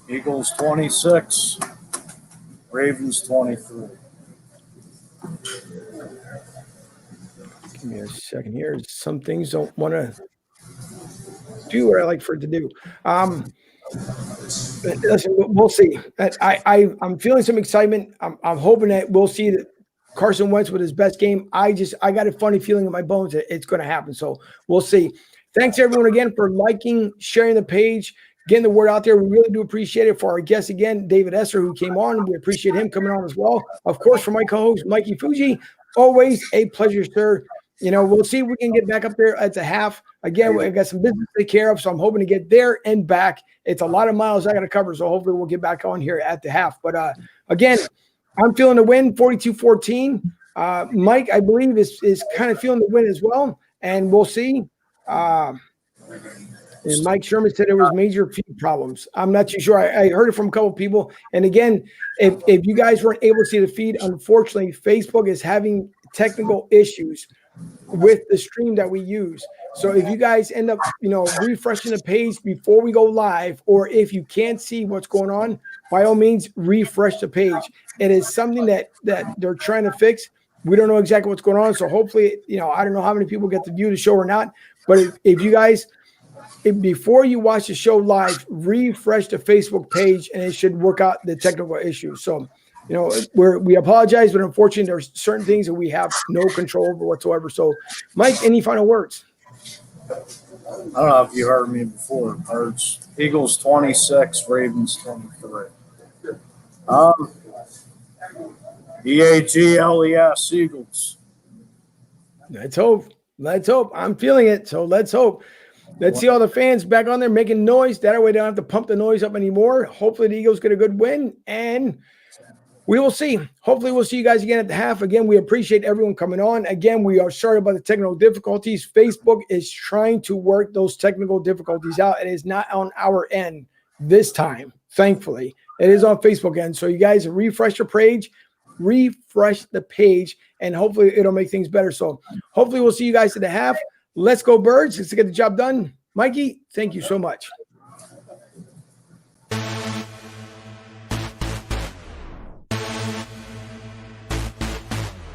Eagles 26, Ravens 23. Give me a second here. Some things don't want to do what I like for it to do. Listen, we'll see. I'm feeling some excitement. I'm hoping that we'll see that Carson Wentz with his best game. I got a funny feeling in my bones that it's going to happen. So we'll see. Thanks everyone again for liking, sharing the page, getting the word out there. We really do appreciate it. For our guest again, David Esser, who came on. We appreciate him coming on as well. Of course, for my co-host, Mikey Fuji, always a pleasure, sir. We'll see if we can get back up there at the half. Again, we've got some business to take care of, so I'm hoping to get there and back. It's a lot of miles I got to cover, so hopefully we'll get back on here at the half. But, again, I'm feeling the win, 42-14. Mike, I believe, is kind of feeling the win as well, and we'll see. And Mike Sherman said there was major feed problems. I'm not too sure. I heard it from a couple of people. And, again, if you guys weren't able to see the feed, unfortunately, Facebook is having technical issues with the stream that we use. So if you guys end up, refreshing the page before we go live, or if you can't see what's going on, by all means, refresh the page. It is something that they're trying to fix. We don't know exactly what's going on. So hopefully, I don't know how many people get to view the show or not, but if you guys, before you watch the show live, refresh the Facebook page and it should work out the technical issues. So, we apologize, but unfortunately, there's certain things that we have no control over whatsoever. So, Mike, any final words? I don't know if you heard me before. It's Eagles 26, Ravens 23. EAGLES, Eagles. Let's hope. Let's hope. I'm feeling it. So let's hope. Let's see all the fans back on there making noise. That way, they don't have to pump the noise up anymore. Hopefully, the Eagles get a good win, and we will see. Hopefully, we'll see you guys again at the half. Again, we appreciate everyone coming on. Again, we are sorry about the technical difficulties. Facebook is trying to work those technical difficulties out. It is not on our end this time, thankfully. It is on Facebook end. So you guys refresh your page, refresh the page, and hopefully it'll make things better. So hopefully we'll see you guys at the half. Let's go, Birds. Let's get the job done. Mikey, thank you so much.